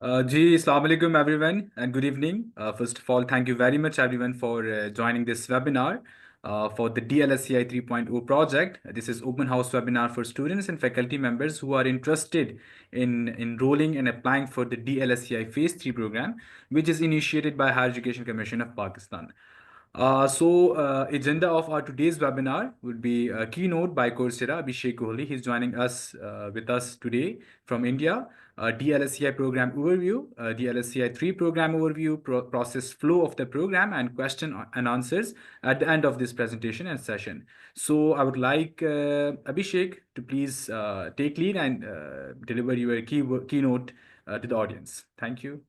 Ji, Assalamu alaikum everyone and good evening. First of all, thank you very much everyone for joining this webinar for the DLSCI 3.0 project. This is open house webinar for students and faculty members who are interested in enrolling and applying for the DLSCI Phase 3 program, which is initiated by Higher Education Commission of Pakistan. Agenda of our today's webinar would be a keynote by Coursera, Abhishek Kohli. He's joining us with us today from India. DLSCI program overview, DLSCI 3 program overview, process flow of the program, and question and answers at the end of this presentation and session. So I would like Abhishek to please take lead and deliver your keynote to the audience. Thank you.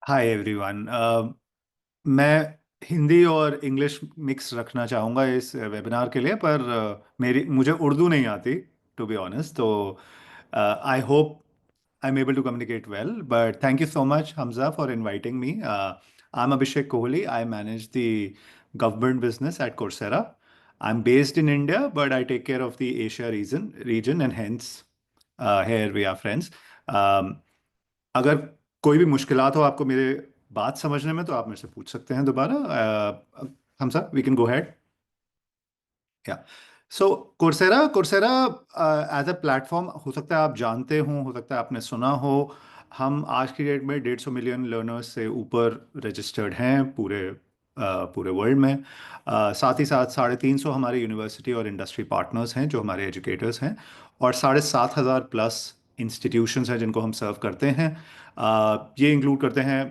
Hi everyone. मैं हिंदी और English mix रखना चाहूँगा इस webinar के लिए, पर मुझे उर्दू नहीं आती, टू बी ऑनेस्ट। तो I hope I am able to communicate well, but thank you so much Hamza for inviting me. I am Abhishek Kohli. I manage the government business at Coursera. I am based in India, but I take care of the Asia region and hence here we are friends. अगर कोई भी मुश्किलात हो आपको मेरे बात समझने में, तो आप मेरे से पूछ सकते हैं दोबारा। हम sir we can go head. या so Coursera Coursera as a platform, हो सकता है आप जानते हो सकता है आपने सुना हो। हम आज की डेट में 150 मिलियन लर्नर्स से ऊपर रजिस्टर्ड हैं पूरे वर्ल्ड में। साथ ही साथ 350 हमारे यूनिवर्सिटी और इंडस्ट्री पार्टनर्स हैं जो हमारे एजुकेटर्स हैं, और 7,500 प्लस इंस्टीट्यूशंस हैं जिनको हम सर्व करते हैं। ये इंक्लूड करते हैं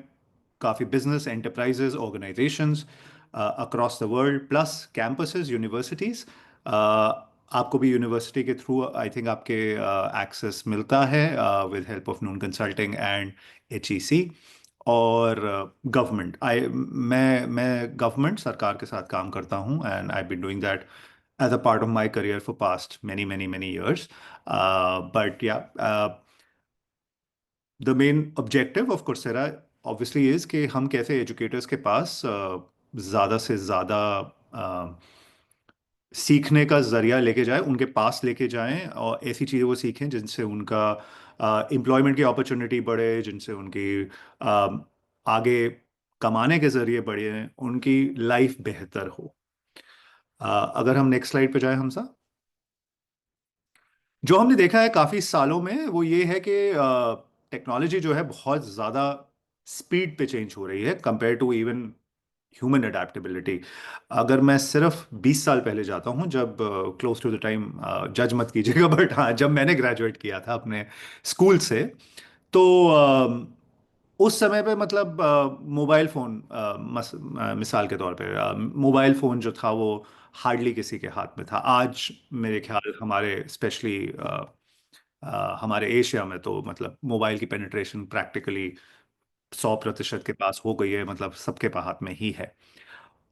काफ़ी business enterprises organisations across the world, plus campuses universities. आपको भी यूनिवर्सिटी के थ्रू आई थिंक आपके एक्सेस मिलता है with help of Noon consulting and HEC। और गवर्नमेंट मैं गवर्नमेंट सरकार के साथ काम करता हूँ, and I been doing that as a part of my career for past many years. But yeah, the main objective of Coursera obviously is कि हम कैसे एजुकेटर्स के पास ज़्यादा से ज़्यादा सीखने का जरिया लेके जाए, उनके पास लेके जाएं, और ऐसी चीज़ें वो सीखें जिनसे उनका एम्प्लॉयमेंट की अपॉर्चुनिटी बढ़े, जिनसे उनकी आगे कमाने के जरिए बढ़े, उनकी लाइफ बेहतर हो। अगर हम नेक्स्ट स्लाइड पे जाएं हम साहब, जो हमने देखा है काफ़ी सालों में वो ये है कि टेक्नोलॉजी जो है बहुत ज़्यादा स्पीड पे चेंज हो रही है compare to even human adaptability. अगर मैं सिर्फ 20 साल पहले जाता हूँ, जब क्लोज टू द टाइम, जज मत कीजिएगा, बट हाँ, जब मैंने ग्रेजुएट किया था अपने स्कूल से, तो उस समय पे मतलब मोबाइल फ़ोन, मिसाल के तौर पे मोबाइल फ़ोन जो था वो हार्डली किसी के हाथ में था। आज मेरे ख्याल हमारे स्पेशली हमारे एशिया में तो मतलब मोबाइल की पेनिट्रेशन प्रैक्टिकली 100% के पास हो गई है, मतलब सबके हाथ में ही है।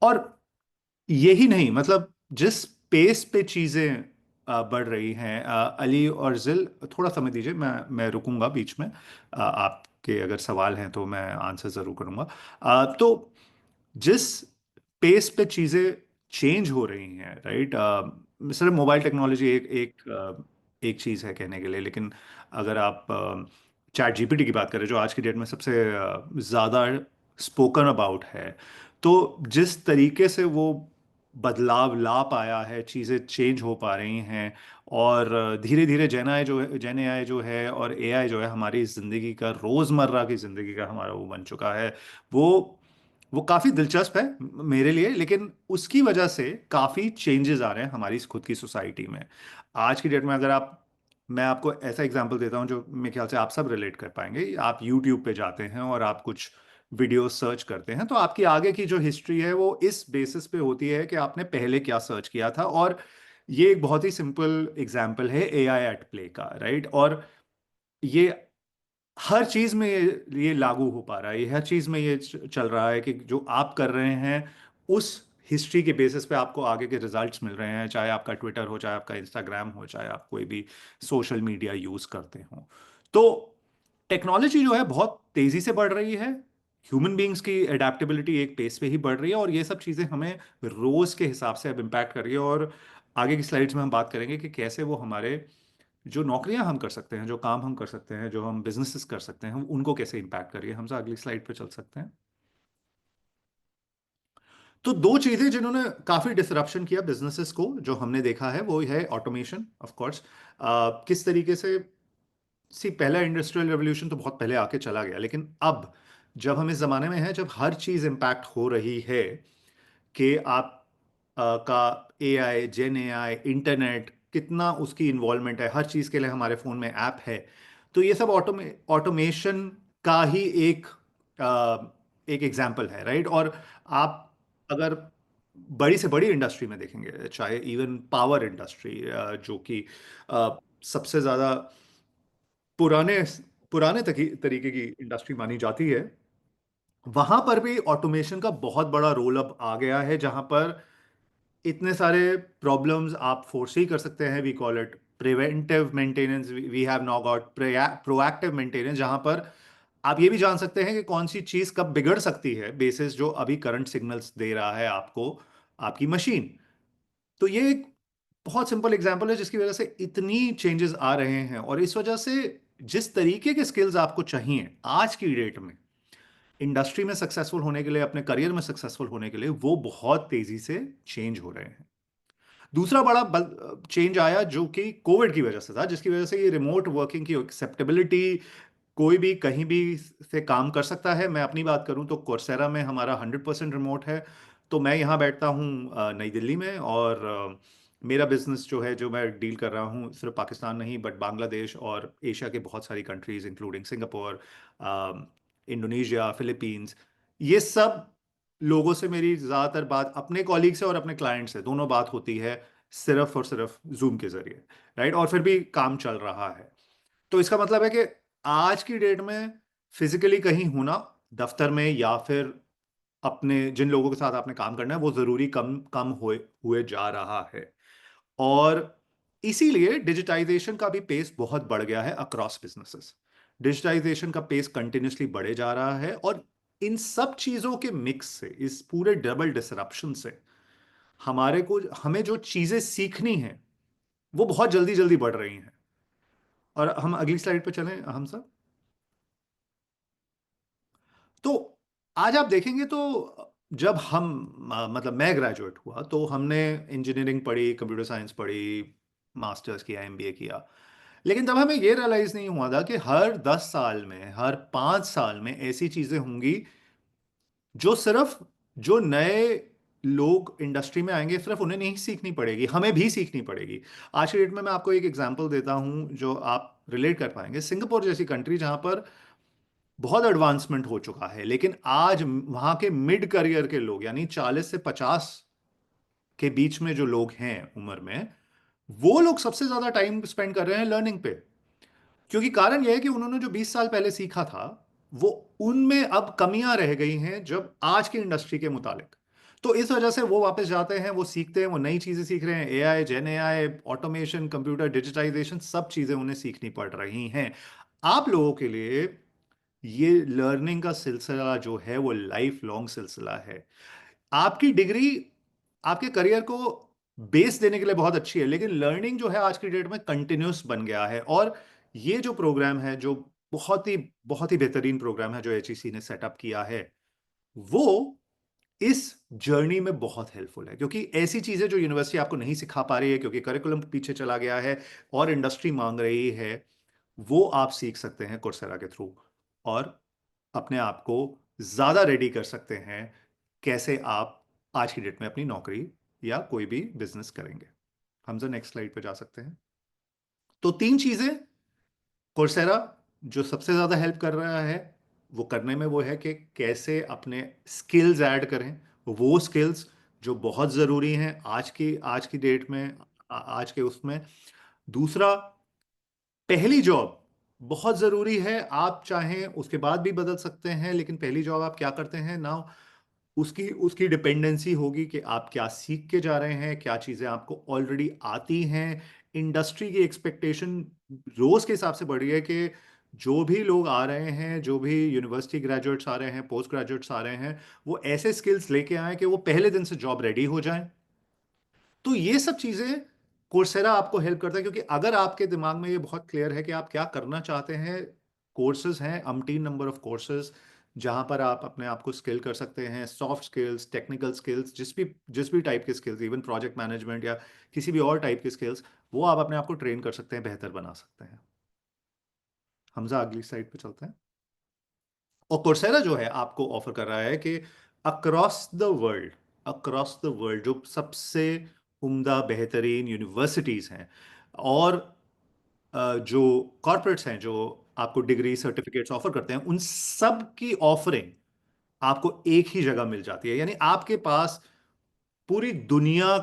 और यही नहीं, मतलब जिस पेस पे चीज़ें बढ़ रही हैं, अली और जिल थोड़ा समय दीजिए, मैं रुकूंगा बीच में। आपके अगर सवाल हैं तो मैं आंसर ज़रूर करूंगा। तो जिस पेस पे चीज़ें चेंज हो रही हैं, राइट, सिर्फ मोबाइल टेक्नोलॉजी एक चीज़ है कहने के लिए, लेकिन अगर आप चैट जीपीटी की बात करें जो आज की डेट में सबसे ज़्यादा स्पोकन अबाउट है, तो जिस तरीके से वो बदलाव ला पाया है, चीज़ें चेंज हो पा रही हैं, और धीरे धीरे जेन एआई जो है और एआई जो है हमारी ज़िंदगी का, रोज़मर्रा की ज़िंदगी का हमारा वो बन चुका है। वो काफ़ी दिलचस्प है मेरे लिए, लेकिन उसकी वजह से काफ़ी चेंजेस आ रहे हैं हमारी खुद की सोसाइटी में। आज की डेट में अगर मैं आपको ऐसा एग्जांपल देता हूं जो मेरे ख्याल से आप सब रिलेट कर पाएंगे। आप यूट्यूब पे जाते हैं और आप कुछ वीडियो सर्च करते हैं, तो आपकी आगे की जो हिस्ट्री है वो इस बेसिस पे होती है कि आपने पहले क्या सर्च किया था। और ये एक बहुत ही सिंपल एग्जांपल है एआई एट प्ले का, राइट। और ये हर चीज में ये लागू हो पा रहा है, ये हर चीज में ये चल रहा है कि जो आप कर रहे हैं उस हिस्ट्री के बेसिस पे आपको आगे के रिजल्ट्स मिल रहे हैं, चाहे आपका ट्विटर हो, चाहे आपका इंस्टाग्राम हो, चाहे आप कोई भी सोशल मीडिया यूज करते हो। तो टेक्नोलॉजी जो है बहुत तेजी से बढ़ रही है, ह्यूमन बींग्स की एडेप्टेबिलिटी एक पेस पे ही बढ़ रही है, और ये सब चीजें हमें रोज के हिसाब से अब इम्पैक्ट कर रही है। और आगे की स्लाइड्स में हम बात करेंगे कि कैसे वो हमारे जो नौकरियां हम कर सकते हैं, जो काम हम कर सकते हैं, जो हम बिजनेसेस कर सकते हैं, हम उनको कैसे इंपैक्ट करिए। हम अगली स्लाइड पे चल सकते हैं। तो दो चीजें जिन्होंने काफी डिसरप्शन किया बिजनेसेस को जो हमने देखा है वो है ऑटोमेशन ऑफ कोर्स। किस तरीके से, पहला इंडस्ट्रियल रेवोल्यूशन तो बहुत पहले आके चला गया, लेकिन अब जब हम इस जमाने में हैं जब हर चीज इम्पैक्ट हो रही है कि आप का एआई, जेन एआई, इंटरनेट, कितना उसकी इन्वॉल्वमेंट है, हर चीज के लिए हमारे फोन में ऐप है। तो ये सब ऑटोमेशन का ही एक एग्जाम्पल है, राइट। और आप अगर बड़ी से बड़ी इंडस्ट्री में देखेंगे, चाहे इवन पावर इंडस्ट्री, जो कि सबसे ज्यादा पुराने पुराने तरीके की इंडस्ट्री मानी जाती है, वहां पर भी ऑटोमेशन का बहुत बड़ा रोल अब आ गया है, जहां पर इतने सारे प्रॉब्लम्स आप फोर्स ही कर सकते हैं। We call it preventive maintenance, we have now got proactive maintenance, जहां पर आप ये भी जान सकते हैं कि कौन सी चीज कब बिगड़ सकती है बेसिस जो अभी करंट सिग्नल्स दे रहा है आपको आपकी मशीन। तो ये एक बहुत सिंपल एग्जांपल है जिसकी वजह से इतनी चेंजेस आ रहे हैं, और इस वजह से जिस तरीके के स्किल्स आपको चाहिए आज की डेट में इंडस्ट्री में सक्सेसफुल होने के लिए, अपने करियर में सक्सेसफुल होने के लिए, वो बहुत तेजी से चेंज हो रहे हैं। दूसरा बड़ा चेंज आया जो कि कोविड की वजह से था, जिसकी वजह से ये रिमोट वर्किंग की एक्सेप्टेबिलिटी, कोई भी कहीं भी से काम कर सकता है। मैं अपनी बात करूं तो कोर्सेरा में हमारा 100% रिमोट है। तो मैं यहाँ बैठता हूँ नई दिल्ली में, और मेरा बिजनेस जो है, जो मैं डील कर रहा हूँ, सिर्फ पाकिस्तान नहीं बट बांग्लादेश और एशिया के बहुत सारी countries including Singapore, Indonesia, Philippines, ये सब लोगों से मेरी ज़्यादातर बात अपने कॉलीग से और अपने क्लाइंट से दोनों बात होती है सिर्फ और सिर्फ जूम के जरिए, राइट। और फिर भी काम चल रहा है। तो इसका मतलब है कि आज की डेट में फिजिकली कहीं होना, दफ्तर में या फिर अपने जिन लोगों के साथ आपने काम करना है, वो जरूरी कम कम हुए हुए जा रहा है। और इसीलिए डिजिटाइजेशन का भी पेस बहुत बढ़ गया है अक्रॉस बिजनेसेस। डिजिटाइजेशन का पेस कंटिन्यूसली बढ़े जा रहा है, और इन सब चीजों के मिक्स से, इस पूरे डबल डिसरप्शन से हमें जो चीजें सीखनी है वो बहुत जल्दी जल्दी बढ़ रही हैं। और हम अगली स्लाइड पे चलें हम सब। तो आज आप देखेंगे तो जब मतलब मैं ग्रेजुएट हुआ तो हमने इंजीनियरिंग पढ़ी, कंप्यूटर साइंस पढ़ी, मास्टर्स किया, एमबीए किया। लेकिन तब हमें ये रियलाइज नहीं हुआ था कि हर 10 साल में, हर 5 साल में ऐसी चीजें होंगी जो सिर्फ जो नए लोग इंडस्ट्री में आएंगे सिर्फ उन्हें नहीं सीखनी पड़ेगी, हमें भी सीखनी पड़ेगी। आज की डेट में मैं आपको एक एग्जांपल देता हूं जो आप रिलेट कर पाएंगे। सिंगापुर जैसी कंट्री जहां पर बहुत एडवांसमेंट हो चुका है, लेकिन आज वहां के मिड करियर के लोग, यानी 40 से 50 के बीच में जो लोग हैं उम्र में, वो लोग सबसे ज्यादा टाइम स्पेंड कर रहे हैं लर्निंग पे। क्योंकि कारण यह है कि उन्होंने जो 20 साल पहले सीखा था वो उनमें अब कमियां रह गई हैं जब आज की इंडस्ट्री के मुताबिक। तो इस वजह से वो वापस जाते हैं, वो सीखते हैं, वो नई चीजें सीख रहे हैं। एआई, जेन एआई, ऑटोमेशन, कंप्यूटर, डिजिटाइजेशन, सब चीजें उन्हें सीखनी पड़ रही हैं। आप लोगों के लिए ये लर्निंग का सिलसिला जो है वो लाइफ लॉन्ग सिलसिला है। आपकी डिग्री आपके करियर को बेस देने के लिए बहुत अच्छी है, लेकिन लर्निंग जो है आज की डेट में कंटिन्यूस बन गया है। और ये जो प्रोग्राम है, जो बहुत ही बेहतरीन प्रोग्राम है जो एचईसी ने सेटअप किया है, वो इस जर्नी में बहुत हेल्पफुल है। क्योंकि ऐसी चीजें जो यूनिवर्सिटी आपको नहीं सिखा पा रही है, क्योंकि करिकुलम पीछे चला गया है और इंडस्ट्री मांग रही है, वो आप सीख सकते हैं कोर्सेरा के थ्रू, और अपने आप को ज्यादा रेडी कर सकते हैं कैसे आप आज की डेट में अपनी नौकरी या कोई भी बिजनेस करेंगे। हम जो नेक्स्ट स्लाइड पे जा सकते हैं। तो 3 चीजें कोर्सेरा जो सबसे ज्यादा हेल्प कर रहा है वो करने में, वो है कि कैसे अपने स्किल्स ऐड करें, वो स्किल्स जो बहुत जरूरी हैं आज की डेट में, आज के उसमें। दूसरा, पहली जॉब बहुत जरूरी है। आप चाहें उसके बाद भी बदल सकते हैं, लेकिन पहली जॉब आप क्या करते हैं ना, उसकी उसकी डिपेंडेंसी होगी कि आप क्या सीख के जा रहे हैं, क्या चीजें आपको ऑलरेडी आती हैं। इंडस्ट्री की एक्सपेक्टेशन रोज के हिसाब से बढ़ रही है कि जो भी लोग आ रहे हैं, जो भी यूनिवर्सिटी ग्रेजुएट्स आ रहे हैं, पोस्ट ग्रेजुएट्स आ रहे हैं, वो ऐसे स्किल्स लेके आए कि वो पहले दिन से जॉब रेडी हो जाएं। तो ये सब चीजें कोर्सेरा आपको हेल्प करता है, क्योंकि अगर आपके दिमाग में ये बहुत क्लियर है कि आप क्या करना चाहते हैं, कोर्सेज हैं, अमटीन नंबर ऑफ कोर्सेज जहां पर आप अपने आप को स्किल कर सकते हैं, सॉफ्ट स्किल्स, टेक्निकल स्किल्स, जिस भी टाइप के स्किल्स, इवन प्रोजेक्ट मैनेजमेंट या किसी भी और टाइप के स्किल्स, वो आप अपने आप को ट्रेन कर सकते हैं, बेहतर बना सकते हैं। हमजा अगली साइड पे चलते हैं। और कोर्सेरा जो है आपको ऑफर कर रहा है कि अक्रॉस द वर्ल्ड जो सबसे उम्दा बेहतरीन यूनिवर्सिटीज हैं और जो कॉर्पोरेट्स हैं जो आपको डिग्री सर्टिफिकेट्स ऑफर करते हैं, उन सब की ऑफरिंग आपको एक ही जगह मिल जाती है। यानी आपके पास पूरी दुनिया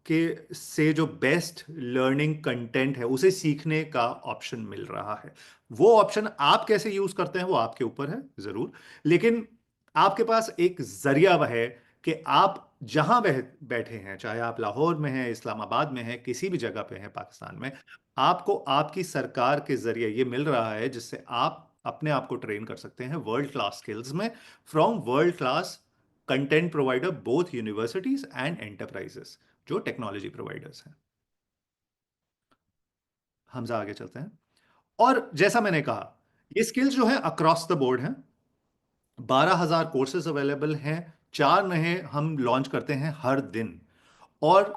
के से जो बेस्ट लर्निंग कंटेंट है उसे सीखने का ऑप्शन मिल रहा है। वो ऑप्शन आप कैसे यूज करते हैं वो आपके ऊपर है जरूर, लेकिन आपके पास एक जरिया वह है कि आप जहां बैठे हैं, चाहे आप लाहौर में हैं, इस्लामाबाद में हैं, किसी भी जगह पे हैं पाकिस्तान में, आपको आपकी सरकार के जरिए ये मिल रहा है जिससे आप अपने आप को ट्रेन कर सकते हैं वर्ल्ड क्लास स्किल्स में, from world class content provider, both universities and enterprises जो टेक्नोलॉजी प्रोवाइडर्स हैं। हमजा आगे चलते हैं। और जैसा मैंने कहा, ये स्किल्स जो है अक्रॉस द बोर्ड हैं। 12,000 कोर्सेज अवेलेबल हैं, 4 नए हम लॉन्च करते हैं हर दिन। और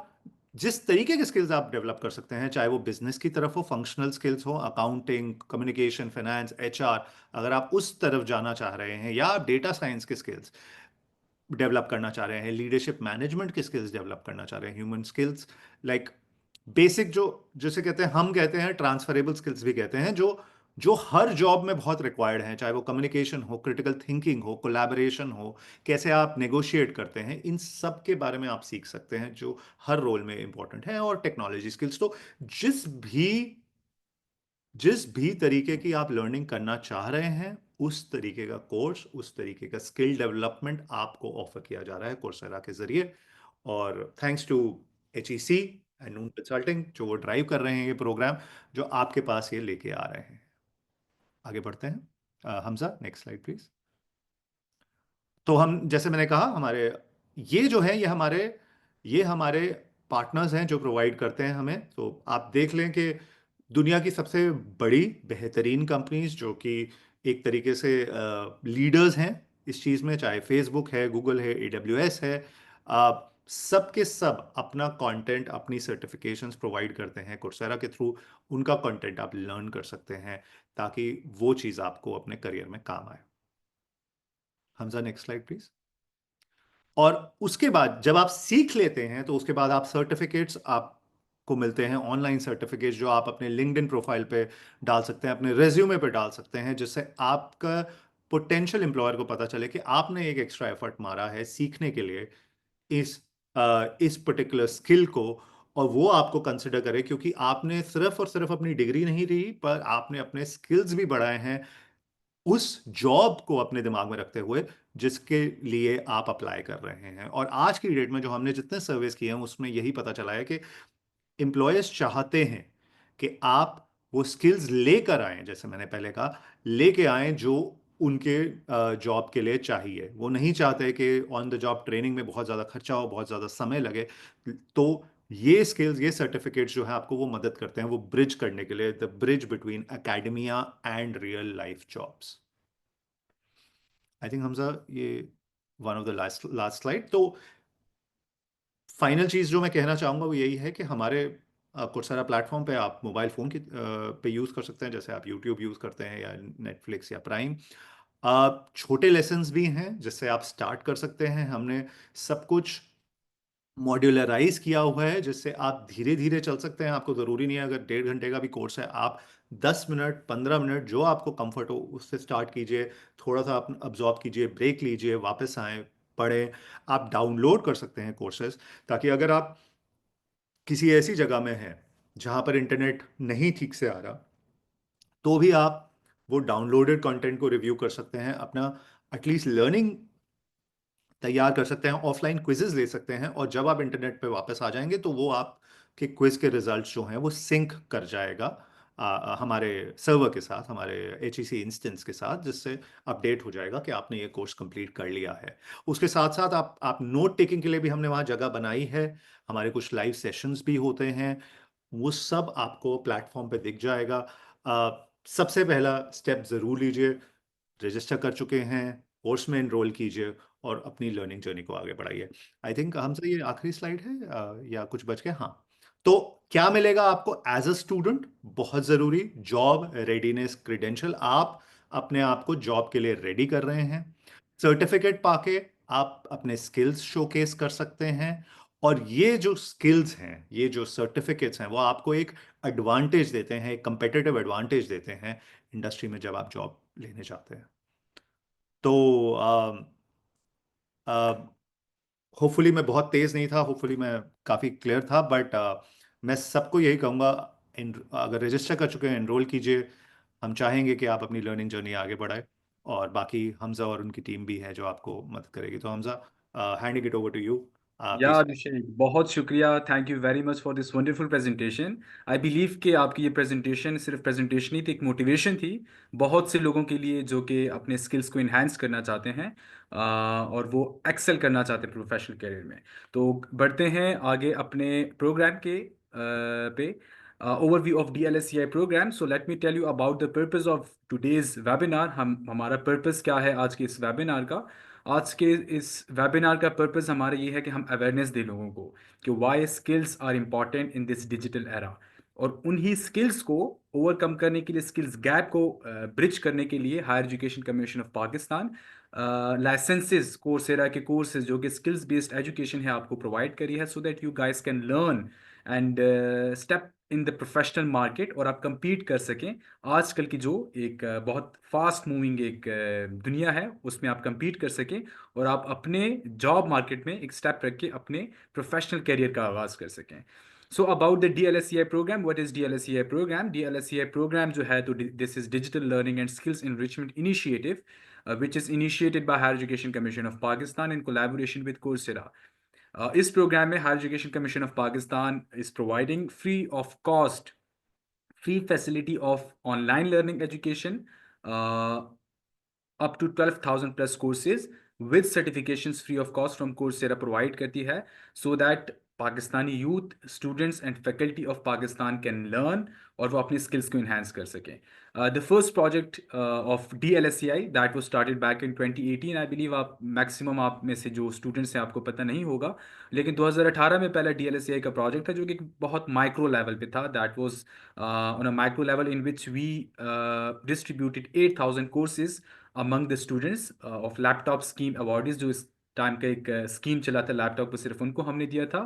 जिस तरीके के स्किल्स आप डेवलप कर सकते हैं, चाहे वो बिजनेस की तरफ हो, फंक्शनल स्किल्स हो, अकाउंटिंग, कम्युनिकेशन, फाइनेंस, एचआर, अगर आप उस तरफ जाना चाह रहे हैं, या आप डेटा साइंस के स्किल्स डेवलप करना चाह रहे हैं, लीडरशिप मैनेजमेंट के स्किल्स डेवलप करना चाह रहे हैं, ह्यूमन स्किल्स लाइक बेसिक जो जैसे कहते हैं, हम कहते हैं ट्रांसफरेबल स्किल्स भी कहते हैं, जो जो हर जॉब में बहुत रिक्वायर्ड हैं, चाहे वो कम्युनिकेशन हो, क्रिटिकल थिंकिंग हो, कोलैबोरेशन हो, कैसे आप नेगोशिएट करते हैं, इन सब के बारे में आप सीख सकते हैं जो हर रोल में इंपॉर्टेंट है। और टेक्नोलॉजी स्किल्स तो जिस भी जिस भी तरीके की आप लर्निंग करना चाह रहे हैं, उस तरीके का कोर्स, उस तरीके का स्किल डेवलपमेंट आपको ऑफर किया जा रहा है कोर्सेरा के जरिए। और thanks to HEC and Noon consulting जो वो ड्राइव कर रहे हैं ये प्रोग्राम, जो आपके पास ये लेके आ रहे हैं। आगे बढ़ते हैं। Hamza next slide please. तो हम, जैसे मैंने कहा, हमारे ये जो है ये हमारे पार्टनर्स हैं जो प्रोवाइड करते हैं हमें। तो आप देख लें कि दुनिया की सबसे बड़ी बेहतरीन कंपनीज जो कि एक तरीके से लीडर्स हैं इस चीज़ में, चाहे फेसबुक है, गूगल है, AWS है, सब के सब अपना कंटेंट, अपनी सर्टिफिकेशंस प्रोवाइड करते हैं कोर्सेरा के थ्रू। उनका कंटेंट आप लर्न कर सकते हैं ताकि वो चीज़ आपको अपने करियर में काम आए। Hamza next slide please. और उसके बाद जब आप सीख लेते हैं तो उसके बाद आप सर्टिफिकेट्स आपको मिलते हैं, ऑनलाइन सर्टिफिकेट्स जो आप अपने लिंक्डइन प्रोफाइल पे डाल सकते हैं, अपने रेज्यूमे पे डाल सकते हैं, जिससे आपका पोटेंशियल एम्प्लॉयर को पता चले कि आपने एक एक्स्ट्रा एफर्ट मारा है सीखने के लिए इस इस पर्टिकुलर स्किल को, और वो आपको कंसिडर करे, क्योंकि आपने सिर्फ और सिर्फ अपनी डिग्री नहीं ली, पर आपने अपने स्किल्स भी बढ़ाए हैं उस जॉब को अपने दिमाग में रखते हुए जिसके लिए आप अप्लाई कर रहे हैं। और आज की डेट में जो हमने जितने सर्वेस किए हैं उसमें यही पता चला है कि एम्प्लॉयर्स चाहते हैं कि आप वो स्किल्स लेकर आएं, जैसे मैंने पहले कहा, लेके आएं जो उनके जॉब के लिए चाहिए। वो नहीं चाहते कि ऑन द जॉब ट्रेनिंग में बहुत ज़्यादा खर्चा हो, बहुत ज़्यादा समय लगे। तो ये स्किल्स, ये सर्टिफिकेट्स जो है आपको वो मदद करते हैं वो ब्रिज करने के लिए, the bridge between academia and real life jobs. I think Hamza ये one of the last last slide. तो फाइनल चीज जो मैं कहना चाहूंगा वो यही है कि हमारे coursera प्लेटफॉर्म पे आप मोबाइल फोन की पे यूज कर सकते हैं, जैसे आप यूट्यूब यूज करते हैं या नेटफ्लिक्स या प्राइम। छोटे लेसन्स भी हैं जिससे आप स्टार्ट कर सकते हैं। हमने सब कुछ मॉड्यूलराइज किया हुआ है जिससे आप धीरे धीरे चल सकते हैं। आपको ज़रूरी नहीं है, अगर 1.5 घंटे का भी कोर्स है, आप 10 मिनट, 15 मिनट जो आपको कंफर्ट हो उससे स्टार्ट कीजिए, थोड़ा सा आप अब्जॉर्ब कीजिए, ब्रेक लीजिए, वापस आए, पढ़ें। आप डाउनलोड कर सकते हैं कोर्सेज, ताकि अगर आप किसी ऐसी जगह में हैं जहां पर इंटरनेट नहीं ठीक से आ रहा, तो भी आप वो डाउनलोडेड कंटेंट को रिव्यू कर सकते हैं, अपना एटलीस्ट लर्निंग तैयार कर सकते हैं, ऑफलाइन क्विजेज ले सकते हैं, और जब आप इंटरनेट पे वापस आ जाएंगे तो वो आपके क्विज के रिजल्ट्स जो हैं वो सिंक कर जाएगा हमारे सर्वर के साथ, हमारे HEC इंस्टेंस के साथ, जिससे अपडेट हो जाएगा कि आपने ये कोर्स कंप्लीट कर लिया है। उसके साथ साथ आप नोट टेकिंग के लिए भी हमने वहाँ जगह बनाई है। हमारे कुछ लाइव सेशंस भी होते हैं, वो सब आपको प्लेटफॉर्म पे दिख जाएगा। सबसे पहला स्टेप ज़रूर लीजिए, रजिस्टर कर चुके हैं कोर्स में एनरोल कीजिए और अपनी लर्निंग जर्नी को आगे बढ़ाइए। आई थिंक हमसे ये आखिरी स्लाइड है या कुछ बच गया? हाँ, तो क्या मिलेगा आपको एज अ स्टूडेंट? बहुत ज़रूरी जॉब रेडीनेस क्रेडेंशियल, आप अपने आप को जॉब के लिए रेडी कर रहे हैं। सर्टिफिकेट पाके आप अपने स्किल्स शोकेस कर सकते हैं, और ये जो स्किल्स हैं, ये जो सर्टिफिकेट्स हैं, वो आपको एक एडवांटेज देते हैं, एक कंपेटिटिव एडवांटेज देते हैं इंडस्ट्री में जब आप जॉब लेने जाते हैं। तो होपफुली मैं बहुत तेज नहीं था, होपफुली मैं काफ़ी क्लियर था, बट मैं सबको यही कहूँगा, अगर रजिस्टर कर चुके हैं एनरोल कीजिए। हम चाहेंगे कि आप अपनी लर्निंग जर्नी आगे बढ़ाएं, और बाकी हमजा और उनकी टीम भी है जो आपको मदद करेगी। तो Hamza, handing it over to you, या प्लीज। अभिषेक, बहुत शुक्रिया, thank you very much for this wonderful presentation. I believe कि आपकी ये प्रेजेंटेशन सिर्फ प्रेजेंटेशन नहीं थी, एक मोटिवेशन थी बहुत से लोगों के लिए जो कि अपने स्किल्स को इन्हांस करना चाहते हैं और वो एक्सेल करना चाहते हैं प्रोफेशनल करियर में। तो बढ़ते हैं आगे अपने प्रोग्राम के पे overview of DLSCI programme. So let me tell you about the purpose of today's webinar. हमारा पर्पस क्या है आज के इस वेबिनार का? आज के इस वेबिनार का पर्पस हमारा ये है कि हम अवेयरनेस दें लोगों को कि why skills are important in this digital era, और उन्हीं स्किल्स को ओवरकम करने के लिए, स्किल्स गैप को ब्रिज करने के लिए higher education commission of Pakistan licenses Coursera के कोर्सेज जो कि स्किल्स बेस्ड एजुकेशन है आपको प्रोवाइड करी है, so that you guys can learn and step in the professional market और आप compete कर सकें। आजकल की जो एक बहुत फास्ट मूविंग एक दुनिया है उसमें आप compete कर सकें और आप अपने जॉब मार्केट में एक स्टेप रख के अपने प्रोफेशनल करियर का आगाज कर सकें। So about the DLSCI programme, what is DLSCI programme? DLSCI programme जो है, तो this is digital learning and skills enrichment initiative which is initiated by Higher Education Commission of Pakistan in collaboration with Coursera. इस programme में higher education commission of Pakistan is providing free of cost free facility of online learning education up to 12,000 plus courses with certifications free of cost from Coursera provide करती है, so that Pakistani youth students and faculty of Pakistan can learn और वो अपनी skills को enhance कर सकें। The first project of DLSCI that was started back in 2018। I believe आप maximum आप में से जो स्टूडेंट्स हैं आपको पता नहीं होगा, लेकिन 2018 में पहला DLSCI का प्रोजेक्ट था जो कि एक बहुत माइक्रो लेवल पे था। That was on a micro level in which we distributed 8,000 courses among the students of laptop scheme awardees, जो इस टाइम का एक स्कीम चला था लैपटॉप को सिर्फ उनको हमने दिया था।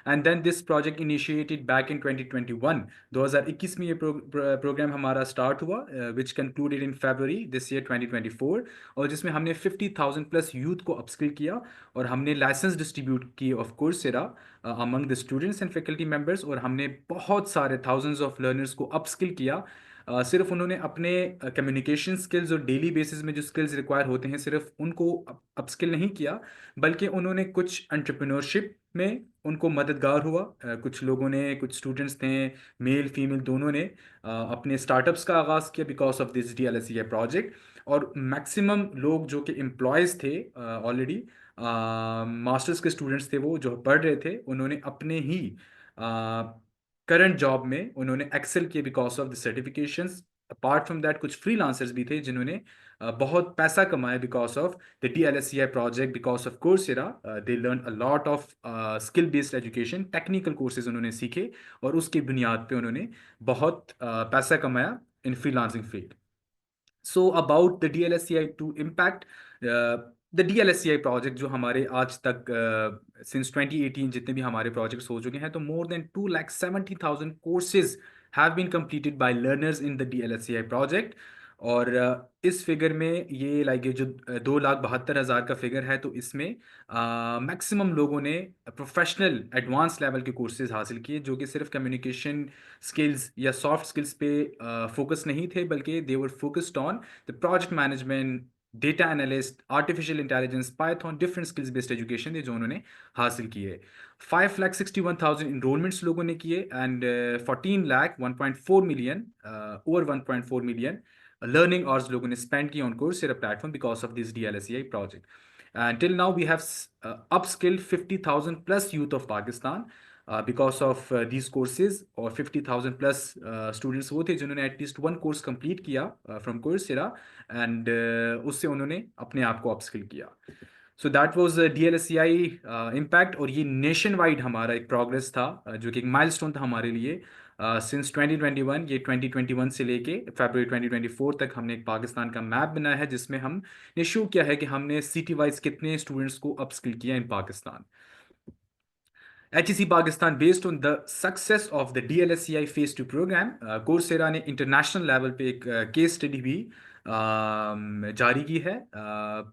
And then this project initiated back in 2021, 2021 में ये प्रोग्राम हमारा स्टार्ट हुआ, which concluded in February this year 2024, और जिसमें हमने 50,000 प्लस यूथ को अपस्किल किया और हमने लाइसेंस डिस्ट्रीब्यूट की of Coursera among the students and faculty members, और हमने बहुत सारे थाउजेंड्स ऑफ लर्नर्स को अपस्किल किया। सिर्फ उन्होंने अपने कम्युनिकेशन स्किल्स और डेली बेसिस में जो स्किल्स रिक्वायर होते हैं सिर्फ उनको अपस्किल नहीं किया, बल्कि उन्होंने कुछ एंटरप्रेन्योरशिप में उनको मददगार हुआ। कुछ लोगों ने, कुछ स्टूडेंट्स थे, मेल फीमेल दोनों ने अपने स्टार्टअप्स का आगाज़ किया because of this DLSCI project. और मैक्सिमम लोग जो कि एम्प्लॉयज़ थे ऑलरेडी, मास्टर्स के स्टूडेंट्स थे, वो जो पढ़ रहे थे, उन्होंने अपने ही करंट जॉब में उन्होंने एक्सेल किए because of the certifications. Apart from that कुछ फ्रीलांसर्स भी थे जिन्होंने बहुत पैसा कमाया because of the DLSCI project, because of Coursera they learn a lot of skill based education, technical courses उन्होंने सीखे और उसकी बुनियाद पे उन्होंने बहुत पैसा कमाया in freelancing field. So about the DLSCI to impact, the DLSCI project जो हमारे आज तक सिंस 2018 जितने भी हमारे प्रोजेक्ट्स हो चुके हैं, तो more than 2,70,000 courses have been completed by learners in the DLSCI project. और इस फिगर में ये लाइक ये जो 2,72,000 का फिगर है, तो इसमें मैक्सिमम लोगों ने प्रोफेशनल एडवांस लेवल के कोर्सेज हासिल किए जो कि सिर्फ कम्युनिकेशन स्किल्स या सॉफ्ट स्किल्स पे फोकस नहीं थे, बल्कि they were focused on the project management, data analyst, artificial intelligence, Python, different skills based education जो उन्होंने हासिल की है। 5,61,000 इनरोलमेंट्स लोगों ने किए and 14,01,4 million, over 1.4 million learning hours लोगों ने स्पेंड किया on Coursera platform because of this DLSCI project. Till now, we have upskilled 50,000 plus youth of Pakistan. Because of these courses, और 50,000 प्लस स्टूडेंट्स वो थे जिन्होंने एटलीस्ट वन कोर्स कंप्लीट किया from Coursera, and उससे उन्होंने अपने आप को अपस्किल किया. सो दैट वाज DLSCI इम्पैक्ट, और ये नेशन वाइड हमारा एक प्रोग्रेस था, जो कि एक माइलस्टोन था हमारे लिए. सिंस 2021, ये 2021 से लेके फरवरी 2024 तक हमने एक पाकिस्तान का मैप बनाया है, जिसमें हमने शो किया है कि हमने सिटी वाइज कितने स्टूडेंट्स को अपस्किल किया इन Pakistan. HEC Pakistan, based on the success of the DLSCI Phase 2 program, Coursera ने इंटरनेशनल लेवल पे एक केस स्टडी भी जारी की है.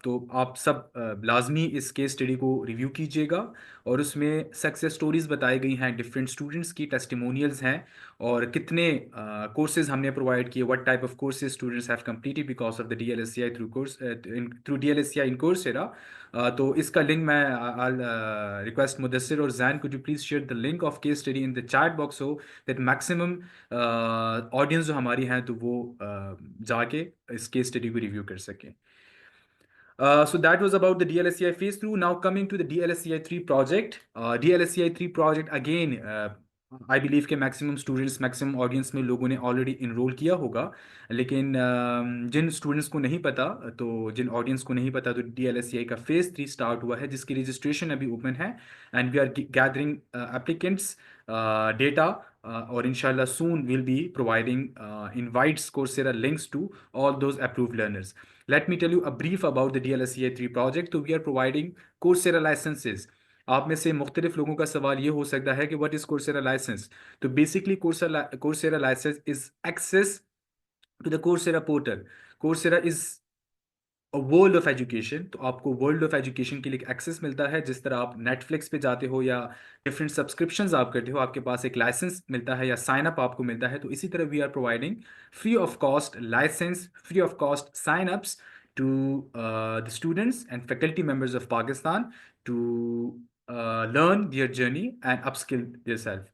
तो आप सब लाजमी इस केस स्टडी को रिव्यू कीजिएगा, और उसमें सक्सेस स्टोरीज बताई गई हैं, डिफरेंट स्टूडेंट्स की टेस्टिमोनियल्स हैं, और कितने कोर्सेज हमने प्रोवाइड किए, what type of courses students have completed because of the DLSCI through DLSCI in Coursera. तो इसका लिंक मैं रिक्वेस्ट मुदस्सिर और Jain, could you please share the link of case study in the chat box so that maximum audience जो हमारी हैं तो वो जाके इस केस स्टडी को रिव्यू कर सकें. So that was about the DLSCI phase 2. Now coming to the DLSCI 3 project. DLSCI 3 project again, I believe के maximum students, maximum audience में लोगों ने already enroll किया होगा, लेकिन जिन students को नहीं पता, तो जिन audience को नहीं पता, तो DLSCI का phase 3 start हुआ है, जिसकी registration अभी open है, and we are gathering applicants data, और inshallah soon we'll be providing invites, Coursera links to all those approved learners. Let me tell you a brief about the DLSCI 3 project. तो we are providing Coursera licenses. आप में से मुख्तलिफ लोगों का सवाल ये हो सकता है कि what is Coursera license? तो basically Coursera license is access to the Coursera portal. Coursera is world of education. तो आपको वर्ल्ड ऑफ एजुकेशन के लिए एक्सेस मिलता है, जिस तरह आप नेटफ्लिक्स पे जाते हो या डिफरेंट सब्सक्रिप्शंस आप करते हो, आपके पास एक लाइसेंस मिलता है या साइन अप आपको मिलता है. तो इसी तरह we are providing free of cost licence, free of cost sign ups to the students and faculty members of Pakistan to learn their journey and upskill their self.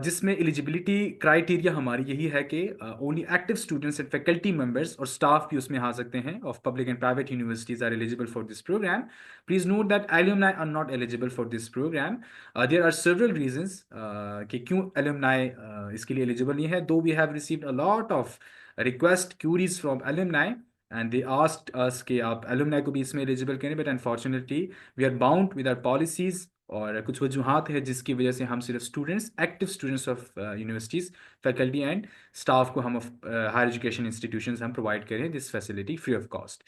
जिसमें एलिजिबिलिटी क्राइटेरिया हमारी यही है कि only active students and faculty members और staff भी उसमें आ सकते हैं of public and private universities are eligible for this programme. Please note that alumni are not eligible for this programme. There are several reasons कि क्यों alumni इसके लिए एलिजिबल नहीं है. Though we have received a lot of request queries from alumni, and they asked us कि आप alumni को भी इसमें एलिजिबल करें, but unfortunately we are bound with our policies, और कुछ वजूहत है जिसकी वजह से हम सिर्फ students, active students of universities, faculty and staff को हम हायर एजुकेशन इंस्टीट्यूशंस हम प्रोवाइड करें this facility free of cost.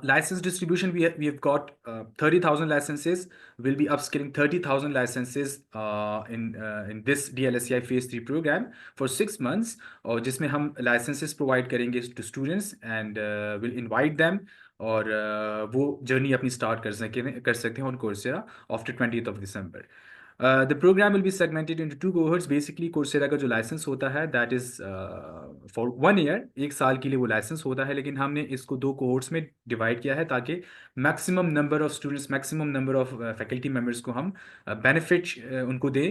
License distribution, we have got 30,000 licenses. We'll be upskilling 30,000 licenses in this DLSCI phase 3 program for 6 months, और जिसमें हम licenses provide करेंगे to students and will invite them, और वो journey अपनी start कर सकते हैं on Coursera after 20th of December. The program will be segmented into two cohorts. Basically, Coursera का जो लाइसेंस होता है that is for 1 year, एक साल के लिए वो लाइसेंस होता है, लेकिन हमने इसको दो कोहोर्ट्स में डिवाइड किया है ताकि maximum number of students, maximum number of faculty members को हम बेनिफिट उनको दें.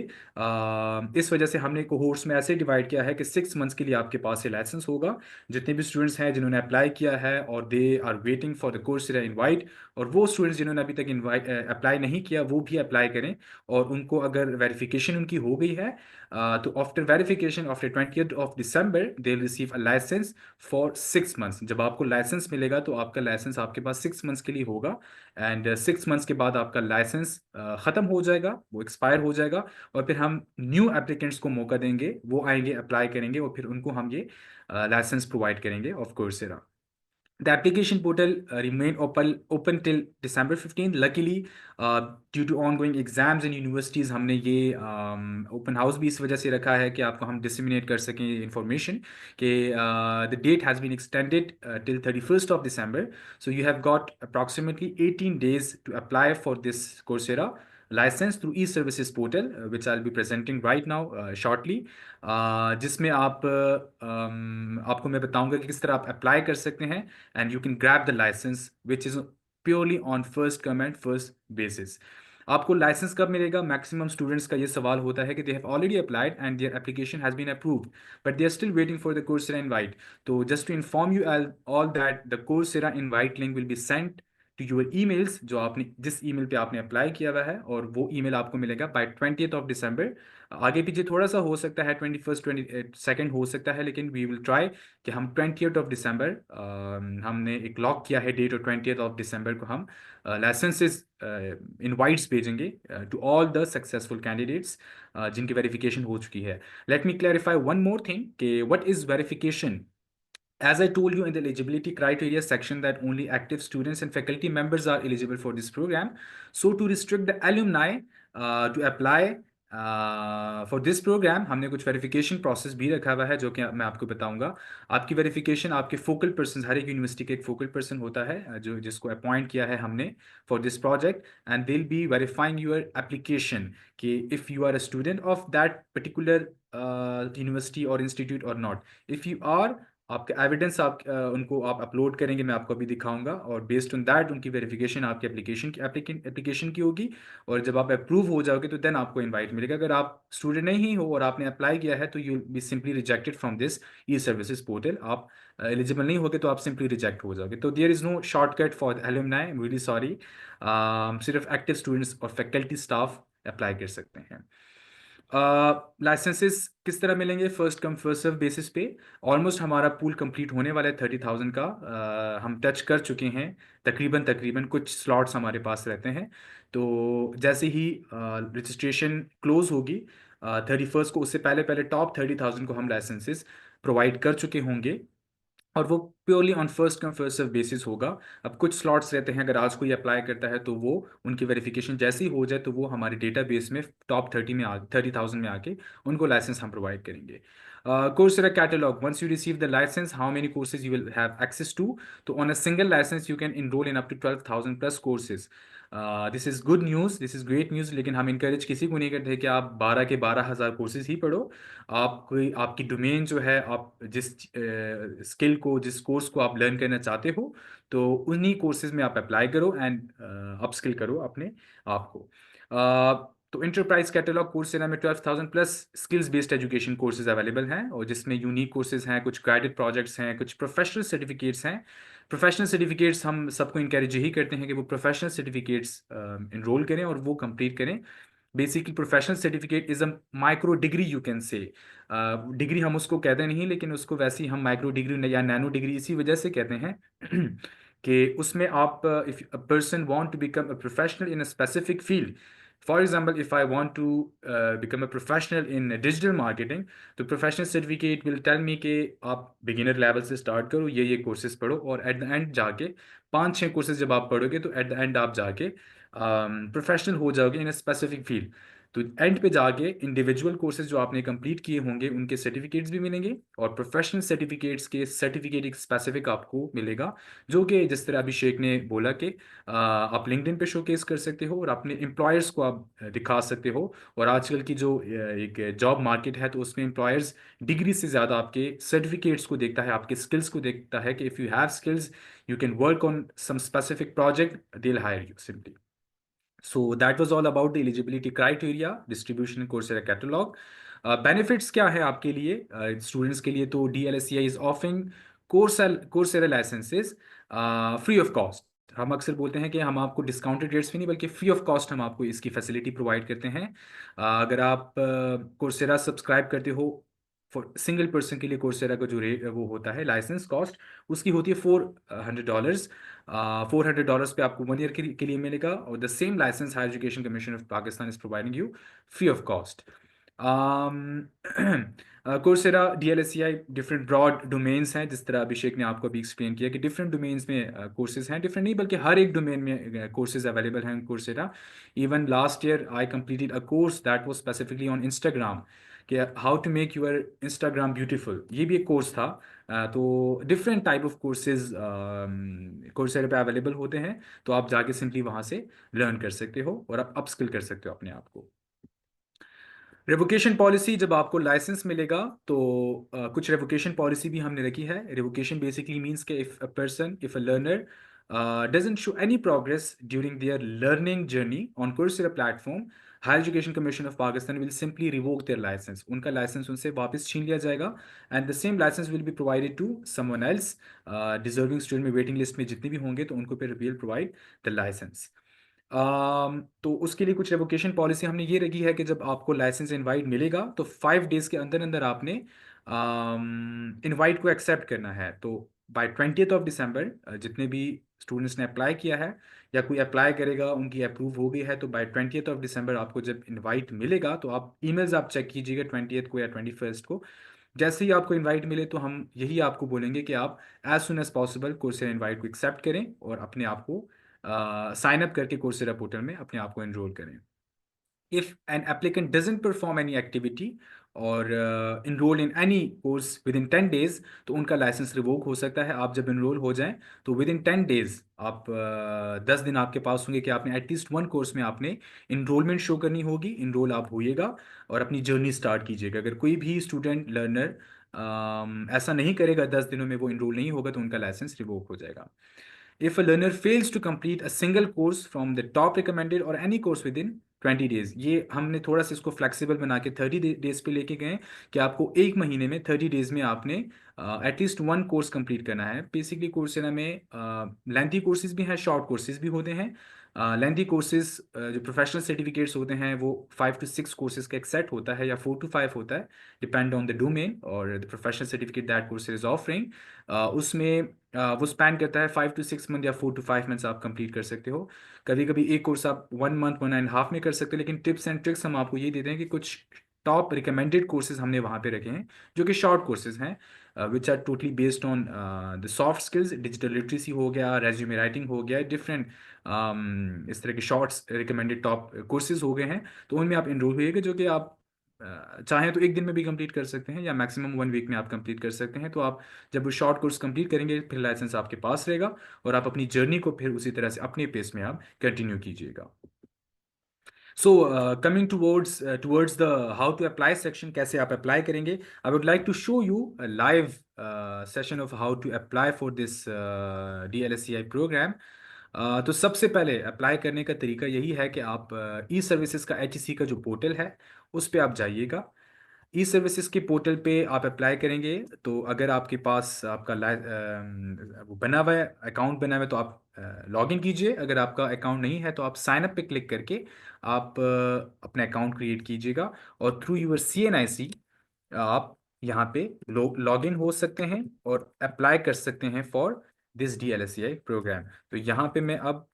इस वजह से हमने कोहोर्ट्स में ऐसे डिवाइड किया है कि 6 मंथ्स के लिए आपके पास ये लाइसेंस होगा. जितने भी स्टूडेंट्स हैं जिन्होंने अप्लाई किया है और they are waiting for the Coursera invite, और वो स्टूडेंट्स जिन्होंने अभी तक इनवाइट अप्लाई नहीं किया वो भी अप्लाई करें, और उनको अगर वेरिफिकेशन उनकी हो गई है तो after verification after 20th of December they receive a licence for 6 months. जब आपको लाइसेंस मिलेगा तो आपका लाइसेंस आपके पास 6 मंथ्स के लिए होगा, एंड 6 मंथ्स के बाद आपका लाइसेंस ख़त्म हो जाएगा, वो एक्सपायर हो जाएगा, और फिर हम न्यू एप्लीकेंट्स को मौका देंगे, वो आएंगे, अप्लाई करेंगे, और फिर उनको हम ये लाइसेंस प्रोवाइड करेंगे of Coursera. The application portal remained open till December 15th. Luckily, due to ongoing exams in universities, हमने ये open house भी इस वजह से रखा है कि आपको हम disseminate कर सकें information कि the date has been extended till 31st of December. So you have got approximately 18 days to apply for this Coursera license through e-services portal, which I'll be presenting right now shortly. जिसमें आपको मैं बताऊंगा कि किस तरह आप apply कर सकते हैं, and you can grab the license which is purely on first come and first basis. आपको लाइसेंस कब मिलेगा? मैक्सिमम स्टूडेंट्स का ये सवाल होता है कि they have already applied and their application has been approved but they are still waiting for the Coursera invite. तो just to inform you all that the Coursera invite link will be sent to your emails, जो आपने जिस email पे आपने apply किया हुआ है, और वो ईमेल आपको मिलेगा बाय 20th of December। आगे पीछे थोड़ा सा हो सकता है, 21st 22nd हो सकता है, लेकिन वी विल ट्राई कि हम 20th of December, हमने एक लॉक किया है डेट, और 20th of December को हम लाइसेंसेस इनवाइट्स भेजेंगे to all the successful candidates जिनकी वेरिफिकेशन हो चुकी है। Let me clarify one more thing कि what is verification. As I told you in the eligibility criteria section that only active students and faculty members are eligible for this program. So to restrict the alumni to apply for this program, हमने कुछ verification process भी रखा हुआ है जो कि मैं आपको बताऊंगा। आपकी वेरिफिकेशन आपके फोकल पर्सन, हर एक यूनिवर्सिटी के एक फोकल पर्सन होता है जो जिसको अपॉइंट किया है हमने for this project, and they will be verifying your application कि if you are a student of that particular university और इंस्टीट्यूट और नॉट। इफ़ यू आर, आपका एविडेंस उनको आप अपलोड करेंगे, मैं आपको अभी दिखाऊंगा, और बेस्ड ऑन दैट उनकी वेरिफिकेशन आपके एप्लीकेशन की होगी, और जब आप अप्रूव हो जाओगे तो देन आपको इनवाइट मिलेगा। अगर आप स्टूडेंट नहीं हो और आपने अप्लाई किया है तो you be simply rejected from this e services portal. आप एलिजिबल नहीं होगे तो आप सिंपली रिजेक्ट हो जाओगे। तो there is no shortcut for alumni, I am really sorry. सिर्फ एक्टिव स्टूडेंट्स और फैकल्टी स्टाफ अप्लाई कर सकते हैं। लाइसेंसेस किस तरह मिलेंगे? First come first serve basis पे। ऑलमोस्ट हमारा पूल कंप्लीट होने वाला है 30,000 का। हम टच कर चुके हैं तकरीबन तकरीबन, कुछ स्लॉट्स हमारे पास रहते हैं। तो जैसे ही रजिस्ट्रेशन क्लोज होगी 31st को, उससे पहले पहले टॉप 30,000 को हम लाइसेंसेस प्रोवाइड कर चुके होंगे, और वो purely on first come first serve basis होगा। अब कुछ स्लॉट्स रहते हैं, अगर आज कोई अप्लाई करता है तो वो उनकी वेरिफिकेशन जैसे ही हो जाए तो वो हमारे डेटाबेस में टॉप 30,000 में आके उनको लाइसेंस हम प्रोवाइड करेंगे। Coursera catalog, once you receive the license, how many courses you will have access to? तो on a single license you can enroll in up to 12,000 plus courses. This is good news, this is great news, लेकिन हम encourage किसी को नहीं करते कि आप 12 के 12,000 कोर्सेज ही पढ़ो। आप कोई आपकी डोमेन जो है, आप जिस स्किल को, जिस कोर्स को आप लर्न करना चाहते हो, तो उन्हीं कोर्सेज में आप अप्लाई करो एंड अपस्किल करो अपने आप को। तो इंटरप्राइज कैटलॉग कोर्सेरा में 12,000 plus skills based education courses available हैं, और जिसमें यूनिक कोर्सेज हैं, कुछ गाइडेड प्रोजेक्ट्स हैं, कुछ प्रोफेशनल सर्टिफिकेट्स हैं। प्रोफेशनल सर्टिफिकेट्स हम सबको इंकरेज यही करते हैं कि वो प्रोफेशनल सर्टिफिकेट्स इनरोल करें और वो कंप्लीट करें। Basically professional certificate is a micro degree, you can say. Degree हम उसको कहते नहीं, लेकिन उसको वैसे ही हम माइक्रो डिग्री या नैनो डिग्री इसी वजह से कहते हैं कि उसमें आप, if a person want to become a professional in a specific field, for example if I want to become a professional in digital marketing, तो professional certificate will tell me कि आप बिगिनर लेवल से start करो, ये courses पढ़ो, और at the end जाके 5-6 courses जब आप पढ़ोगे तो एट द एंड आप जाके प्रोफेशनल हो जाओगे इन अ स्पेसिफिक फील्ड। तो एंड पे जाके इंडिविजुअल कोर्सेज जो आपने कंप्लीट किए होंगे उनके सर्टिफिकेट्स भी मिलेंगे, और प्रोफेशनल सर्टिफिकेट्स के सर्टिफिकेट एक स्पेसिफिक आपको मिलेगा, जो कि जिस तरह अभिषेक ने बोला कि आप लिंक्डइन पे शोकेस कर सकते हो और अपने एम्प्लॉयर्स को आप दिखा सकते हो। और आजकल की जो एक जॉब मार्केट है, तो उसमें एम्प्लॉयर्स डिग्री से ज़्यादा आपके सर्टिफिकेट्स को देखता है, आपके स्किल्स को देखता है कि if you have skills you can work on some specific project, they'll hire you simply. So that was all about the eligibility criteria, distribution Coursera catalog. Benefits क्या है आपके लिए, स्टूडेंट्स के लिए? तो DLSCI is offering Coursera licenses free of cost। हम अक्सर बोलते हैं कि हम आपको डिस्काउंटेड रेट्स पे नहीं बल्कि फ्री ऑफ कॉस्ट हम आपको इसकी फैसिलिटी प्रोवाइड करते हैं। अगर आप कोर्सेरा सब्सक्राइब करते हो, फॉर सिंगल पर्सन के लिए कोर्सेरा का जो रेट वो होता है लाइसेंस कॉस्ट, उसकी होती है $400। $400 पे आपको 1 ईयर के लिए मिलेगा, और the same licence higher education commission of Pakistan is providing you free of cost. Coursera DLSCI different broad domains हैं, जिस तरह अभिषेक ने आपको अभी एक्सप्लेन किया कि डिफरेंट डोमेन्स में कोर्सेज हैं, डिफरेंट नहीं बल्कि हर एक डोमेन में कोर्सेज अवेलेबल हैं Coursera. Even last year I completed a course that was specifically on Instagram, कि how to make your Instagram beautiful, ये भी एक कोर्स था। तो different type of courses Coursera पे अवेलेबल होते हैं, तो आप जाके सिंपली वहाँ से लर्न कर सकते हो और आप अपस्किल कर सकते हो अपने आप को। रेवोकेशन पॉलिसी, जब आपको लाइसेंस मिलेगा तो कुछ रेवोकेशन पॉलिसी भी हमने रखी है। रेवोकेशन बेसिकली मीन्स कि if a person, if a learner doesn't show any progress during their learning journey on Coursera platform, higher education commission of Pakistan will simply revoke their licence, उनका licence उनसे वापस छीन लिया जाएगा, and the same licence will be provided to someone else. Deserving student में waiting list में जितने भी होंगे तो उनको फिर विल प्रोवाइड द लाइसेंस। तो उसके लिए कुछ रेवोकेशन पॉलिसी हमने ये रखी है कि जब आपको लाइसेंस इनवाइट मिलेगा तो 5 डेज के अंदर अंदर आपने इनवाइट को एक्सेप्ट करना है। तो बाय 20th of December जितने भी स्टूडेंट्स ने अप्लाई किया है या कोई अप्लाई करेगा उनकी अप्रूव हो गई है, तो बाय 20th of December आपको जब इनवाइट मिलेगा तो आप ईमेल्स आप चेक कीजिएगा 20th को या 21st को। जैसे ही आपको इनवाइट मिले तो हम यही आपको बोलेंगे कि आप as soon as possible Coursera invite को एक्सेप्ट करें और अपने आप को साइन अप करके कोर्सेरा पोर्टल में अपने आप को एनरोल करें। If an applicant doesn't perform any activity or enroll in any course within 10 days, तो उनका लाइसेंस रिवोक हो सकता है। आप जब इनरोल हो जाएं तो विद इन 10 days आप 10 दिन आपके पास होंगे कि आपने एटलीस्ट वन कोर्स में आपने इनरोलमेंट शो करनी होगी, इनरोल आप होइएगा और अपनी जर्नी स्टार्ट कीजिएगा। अगर कोई भी स्टूडेंट लर्नर ऐसा नहीं करेगा, 10 दिनों में वो इनरोल नहीं होगा, तो उनका लाइसेंस रिवोक हो जाएगा। If a learner fails to complete a single course from the top recommended or any course within 20 days, ये हमने थोड़ा सा इसको फ्लेक्सिबल बना के 30 डेज पे लेके गए कि आपको एक महीने में 30 डेज में आपने एटलीस्ट वन कोर्स कंप्लीट करना है। बेसिकली कोर्सेरा में लेंथी कोर्सेज भी हैं, शॉर्ट कोर्सेज भी होते हैं। लेंथी कोर्सेज जो प्रोफेशनल सर्टिफिकेट्स होते हैं वो 5 to 6 कोर्सेज का एक सेट होता है या 4 to 5 होता है, डिपेंड ऑन द डोमेन और the professional certificate that course is offering. उसमें वो स्पैन करता है 5 to 6 मंथ या 4 to 5 मंथ्स आप कंप्लीट कर सकते हो। कभी कभी एक कोर्स आप 1 मंथ 1.5 में कर सकते हो, लेकिन टिप्स एंड ट्रिक्स हम आपको ये देते हैं कि कुछ टॉप रिकमेंडेड कोर्सेज हमने वहाँ पे रखे हैं जो कि शॉर्ट कोर्सेज हैं, which are totally based on the soft skills, digital literacy हो गया, रेज्यूमे राइटिंग हो गया, डिफरेंट इस तरह के शॉर्ट्स रिकमेंडेड टॉप कोर्सेज हो गए हैं। तो उनमें आप इनरोल होइएगा, जो कि आप चाहें तो एक दिन में भी कंप्लीट कर सकते हैं या मैक्सिमम 1 वीक में आप कंप्लीट कर सकते हैं। तो आप जब वो शॉर्ट कोर्स कंप्लीट करेंगे फिर लाइसेंस आपके पास रहेगा और आप अपनी जर्नी को फिर उसी तरह से अपने पेस में आप कंटिन्यू कीजिएगा। So coming towards the how to apply section, कैसे आप अप्लाई करेंगे, I would like to show you live session of how to apply for this DLSCI programme. तो सबसे पहले अप्लाई करने का तरीका यही है कि आप ई सर्विसेज का HEC का जो पोर्टल है उस पर आप जाइएगा। ई सर्विसेज के पोर्टल पे आप अप्लाई करेंगे तो अगर आपके पास आपका वो बना हुआ है, अकाउंट बना हुआ है, तो आप लॉग इन कीजिए। अगर आपका अकाउंट नहीं है तो आप साइन अप पे क्लिक करके आप अपना अकाउंट क्रिएट कीजिएगा और थ्रू यूर CNIC आप यहाँ पे लॉग इन हो सकते हैं और अप्लाई कर सकते हैं फॉर दिस DLSCI प्रोग्राम। तो यहाँ पे मैं अब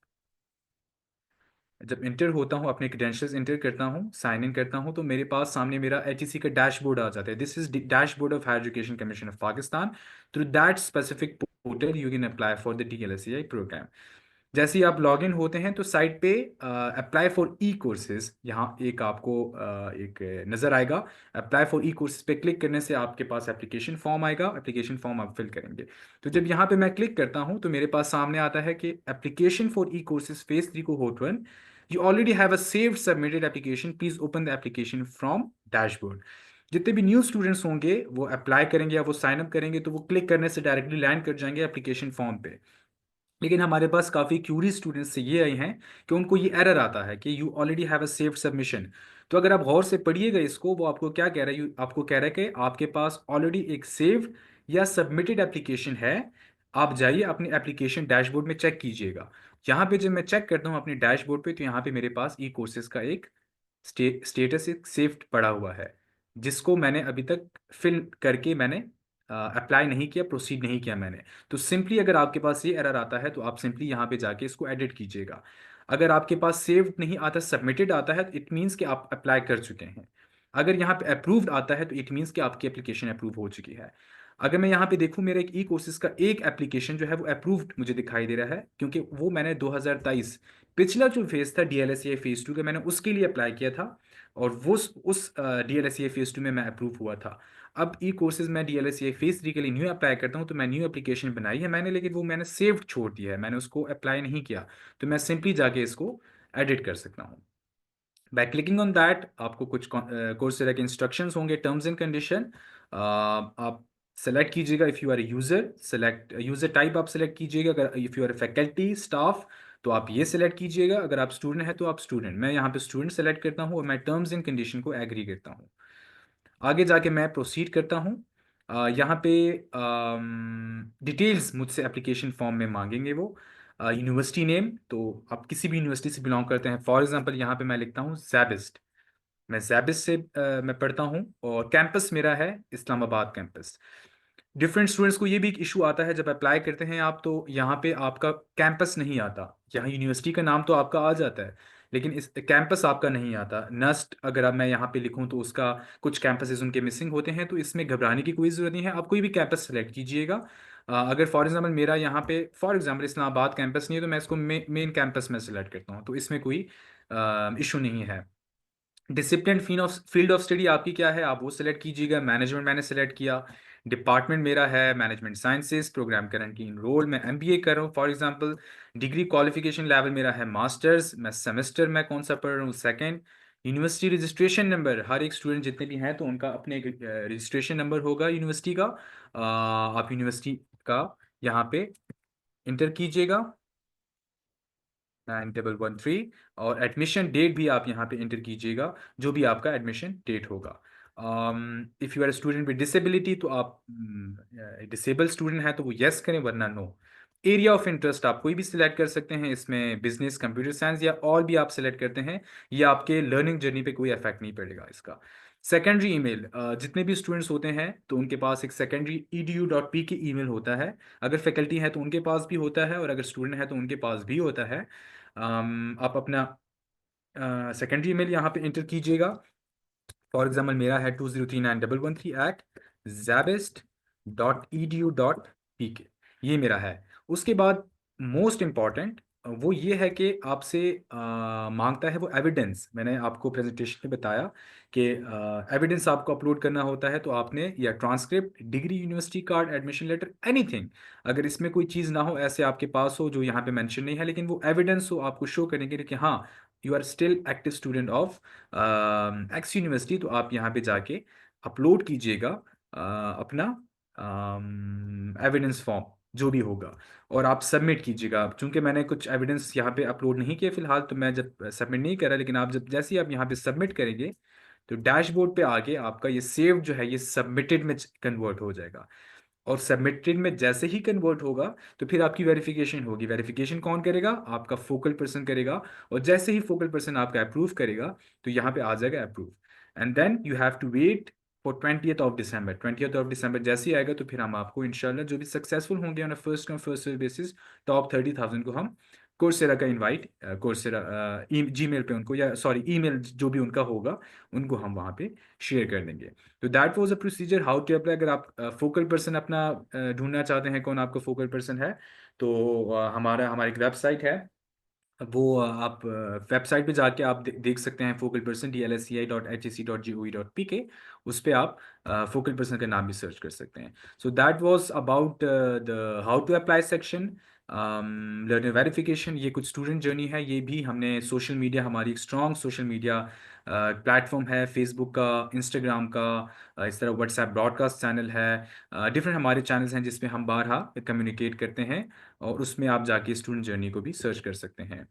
जब इंटर होता हूँ, अपने क्रेडेंशियल्स इंटर करता हूँ, साइन इन करता हूँ, तो मेरे पास सामने मेरा HEC का डैशबोर्ड आ जाता है। This is dashboard of higher education commission of Pakistan. Through that specific portal you can apply for the DLSCI programme. जैसे ही आप लॉग इन होते हैं तो साइट पे अप्लाई फॉर ई कोर्सेज, यहाँ एक आपको एक नज़र आएगा। अप्लाई फॉर ई कोर्सेज पे क्लिक करने से आपके पास एप्लीकेशन फॉर्म आएगा, एप्लीकेशन फॉर्म आप फिल करेंगे। तो जब यहाँ पे मैं क्लिक करता हूँ तो मेरे पास सामने आता है कि application for E courses phase 3 cohort 1, you already have a saved submitted application, please open the application from dashboard. जितने भी न्यू स्टूडेंट्स होंगे वो अप्लाई करेंगे या वो साइन अप करेंगे तो वो क्लिक करने से डायरेक्टली लैंड कर जाएंगे एप्लीकेशन फॉर्म पे। लेकिन हमारे पास काफ़ी क्यूरी स्टूडेंट्स से ये आए हैं कि उनको ये एरर आता है कि you already have a saved submission. तो अगर आप गौर से पढ़िएगा इसको, वो आपको क्या कह रहा है, आपको कह रहा है कि आपके पास ऑलरेडी एक सेव्ड या सबमिटेड एप्लीकेशन है। आप जाइए अपनी एप्लीकेशन डैशबोर्ड में चेक कीजिएगा। यहाँ पे जब मैं चेक करता हूँ अपने डैशबोर्ड पे तो यहाँ पे मेरे पास ई कोर्सेज का एक स्टेटस एक सेव्ड पड़ा हुआ है, जिसको मैंने अभी तक फिल करके मैंने अप्लाई नहीं किया, प्रोसीड नहीं किया मैंने। तो सिंपली अगर आपके पास ये एरर आता है तो आप सिंपली यहाँ पे जाके इसको एडिट कीजिएगा। अगर आपके पास सेव्ड नहीं आता, सबमिटेड आता है, तो इट मीन्स कि आप अप्लाई कर चुके हैं। अगर यहाँ पे अप्रूव्ड आता है तो इट मीन्स कि आपकी एप्लीकेशन अप्रूव हो चुकी है। अगर मैं यहाँ पे देखूँ मेरा एक ई कोर्सेज का एक एप्लीकेशन जो है वो अप्रूव्ड मुझे दिखाई दे रहा है, क्योंकि वो मैंने 2023 पिछला जो फेज था DLSCI फेज 2 का, मैंने उसके लिए अप्लाई किया था और वो उस DLSCI फेज 2 में मैं अप्रूव हुआ था। अब ई कोर्सेज मैं DLSCI फेज 3 के लिए न्यू अप्लाई करता हूँ तो मैं न्यू एप्लीकेशन बनाई है मैंने, लेकिन वो मैंने सेव्ड छोड़ दिया है, मैंने उसको अप्लाई नहीं किया। तो मैं सिंपली जाके इसको एडिट कर सकता हूँ। बाय क्लिकिंग ऑन दैट आपको कुछ कोर्सेरा के इंस्ट्रक्शंस होंगे, टर्म्स एंड कंडीशन आप सेलेक्ट कीजिएगा। If you are a user, select user type आप सेलेक्ट कीजिएगा। अगर if you are a faculty staff तो आप ये सिलेक्ट कीजिएगा। अगर आप स्टूडेंट है तो आप स्टूडेंट, मैं यहाँ पे स्टूडेंट सेलेक्ट करता हूँ और मैं टर्म्स एंड कंडीशन को एग्री करता हूँ। आगे जाके मैं प्रोसीड करता हूँ। यहाँ पे डिटेल्स मुझसे एप्लीकेशन फॉर्म में मांगेंगे वो। यूनिवर्सिटी नेम, तो आप किसी भी यूनिवर्सिटी से बिलोंग करते हैं, फॉर एग्जांपल यहाँ पे मैं लिखता हूँ जैबिस्ट, मैं जैबिस्ट से मैं पढ़ता हूँ, और कैंपस मेरा है इस्लामाबाद कैंपस। डिफरेंट स्टूडेंट्स को ये भी एक इशू आता है जब अप्लाई करते हैं आप, तो यहाँ पे आपका कैंपस नहीं आता। यहाँ यूनिवर्सिटी का नाम तो आपका आ जाता है, लेकिन इस कैंपस आपका नहीं आता। नस्ट अगर अब मैं यहाँ पे लिखूँ तो उसका कुछ कैंपसेस उनके मिसिंग होते हैं, तो इसमें घबराने की कोई ज़रूरत नहीं है। आप कोई भी कैंपस सेलेक्ट कीजिएगा। अगर फॉर एग्जांपल मेरा यहाँ पे फॉर एग्जांपल इस्लामाबाद कैंपस नहीं है, तो मैं इसको मेन कैंपस में सेलेक्ट करता हूँ, तो इसमें कोई इशू नहीं है। डिसिप्लिन फील्ड ऑफ स्टडी आपकी क्या है, आप वो सिलेक्ट कीजिएगा। मैनेजमेंट मैंने सेलेक्ट किया। डिपार्टमेंट मेरा है management sciences, programme currently enrol, मैं एमबीए कर रहा हूँ for example. Degree qualification level मेरा है मास्टर्स। मैं सेमेस्टर में कौन सा पढ़ रहा हूँ, सेकंड। यूनिवर्सिटी रजिस्ट्रेशन नंबर, हर एक स्टूडेंट जितने भी हैं तो उनका अपने एक रजिस्ट्रेशन नंबर होगा यूनिवर्सिटी का। आप यूनिवर्सिटी का यहाँ पे इंटर कीजिएगा, 9113। और एडमिशन डेट भी आप यहाँ पे इंटर कीजिएगा, जो भी आपका एडमिशन डेट होगा। If you are student with disability, तो आप डिसेबल स्टूडेंट हैं तो वो यस करें, वरना नो। एरिया ऑफ इंटरेस्ट आप कोई भी सिलेक्ट कर सकते हैं, इसमें बिजनेस, कंप्यूटर साइंस या और भी आप सिलेक्ट करते हैं। ये आपके लर्निंग जर्नी पे कोई इफेक्ट नहीं पड़ेगा इसका। सेकेंडरी ईमेल, जितने भी स्टूडेंट्स होते हैं तो उनके पास एक सेकेंडरी edu.p की ईमेल होता है। अगर फैकल्टी है तो उनके पास भी होता है, और अगर स्टूडेंट है तो उनके पास भी होता है। आप अपना सेकेंडरी ईमेल यहाँ पे इंटर कीजिएगा। फॉर एग्जाम्पल मेरा है 20391113@zabist.edu.pk, ये मेरा है। उसके बाद मोस्ट इम्पॉर्टेंट वो ये है कि आपसे मांगता है वो एविडेंस। मैंने आपको प्रेजेंटेशन में बताया कि एविडेंस आपको अपलोड करना होता है, तो आपने या transcript, degree, university card, admission letter, anything. अगर इसमें कोई चीज़ ना हो, ऐसे आपके पास हो जो यहाँ पे मेंशन नहीं है, लेकिन वो एविडेंस हो, आपको शो करेंगे कि हाँ you are still active student of X university, तो आप यहाँ पे जाके अपलोड कीजिएगा अपना एविडेंस फॉर्म जो भी होगा, और आप सबमिट कीजिएगा। चूंकि मैंने कुछ एविडेंस यहाँ पे अपलोड नहीं किए फिलहाल, तो मैं जब सबमिट नहीं कर रहा, लेकिन आप जब जैसे ही आप यहाँ पे सबमिट करेंगे तो डैशबोर्ड पे आके आपका ये सेव जो है ये सबमिटेड में कन्वर्ट हो जाएगा। और सबमिटेड में जैसे ही कन्वर्ट होगा तो फिर आपकी वेरिफिकेशन होगी। वेरिफिकेशन कौन करेगा, आपका फोकल पर्सन करेगा। और जैसे ही फोकल पर्सन आपका अप्रूव करेगा तो यहाँ पे आ जाएगा approve. And then you have to wait for 20th of December। 20th of December जैसे ही आएगा तो फिर हम आपको इंशाल्लाह जो भी सक्सेसफुल होंगे on a first come first serve basis, top 30,000 को हम कोर्सेरा का इनवाइट, कोर्सेरा जीमेल पे उनको, या सॉरी ईमेल जो भी उनका होगा, उनको हम वहाँ पे शेयर कर देंगे। तो that was a procedure how to apply. अगर आप फोकल पर्सन अपना ढूंढना चाहते हैं कौन आपको फोकल पर्सन है, तो हमारी एक वेबसाइट है, वो आप वेबसाइट पे जाके आप देख सकते हैं फोकल पर्सन dlsci.hec.gov.pk। उस पे आप फोकल पर्सन का नाम भी सर्च कर सकते हैं। So that was about the how to apply section. Learner verification, ये कुछ स्टूडेंट जर्नी है, ये भी हमने सोशल मीडिया, हमारी एक स्ट्रॉन्ग सोशल मीडिया प्लेटफॉर्म है, फेसबुक का, इंस्टाग्राम का, इस तरह व्हाट्सएप ब्रॉडकास्ट चैनल है। डिफरेंट हमारे चैनल्स हैं जिसमें हम बारहा कम्युनिकेट करते हैं, और उसमें आप जाके स्टूडेंट जर्नी को भी सर्च कर सकते हैं।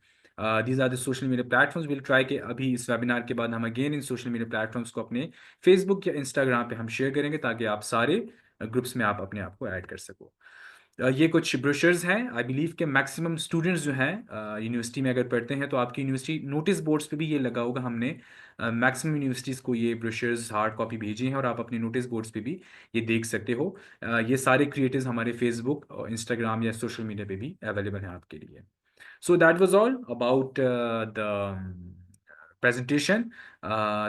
These are the social media platforms. Will try कि अभी इस वेबिनार के बाद हम again in social media platforms को अपने फेसबुक या इंस्टाग्राम पे हम शेयर करेंगे, ताकि आप सारे ग्रुप्स में आप अपने आप को ऐड कर सको। ये कुछ ब्रोशर्स हैं। आई बिलीव के मैक्सिमम स्टूडेंट्स जो हैं यूनिवर्सिटी में अगर पढ़ते हैं, तो आपकी यूनिवर्सिटी नोटिस बोर्ड्स पे भी ये लगा होगा। हमने मैक्सिमम यूनिवर्सिटीज़ को ये ब्रोशर्स हार्ड कॉपी भेजी हैं, और आप अपने नोटिस बोर्ड्स पे भी ये देख सकते हो। ये सारे क्रिएटर्स हमारे फेसबुक और इंस्टाग्राम या सोशल मीडिया पे भी अवेलेबल हैं आपके लिए। So that was all about the presentation.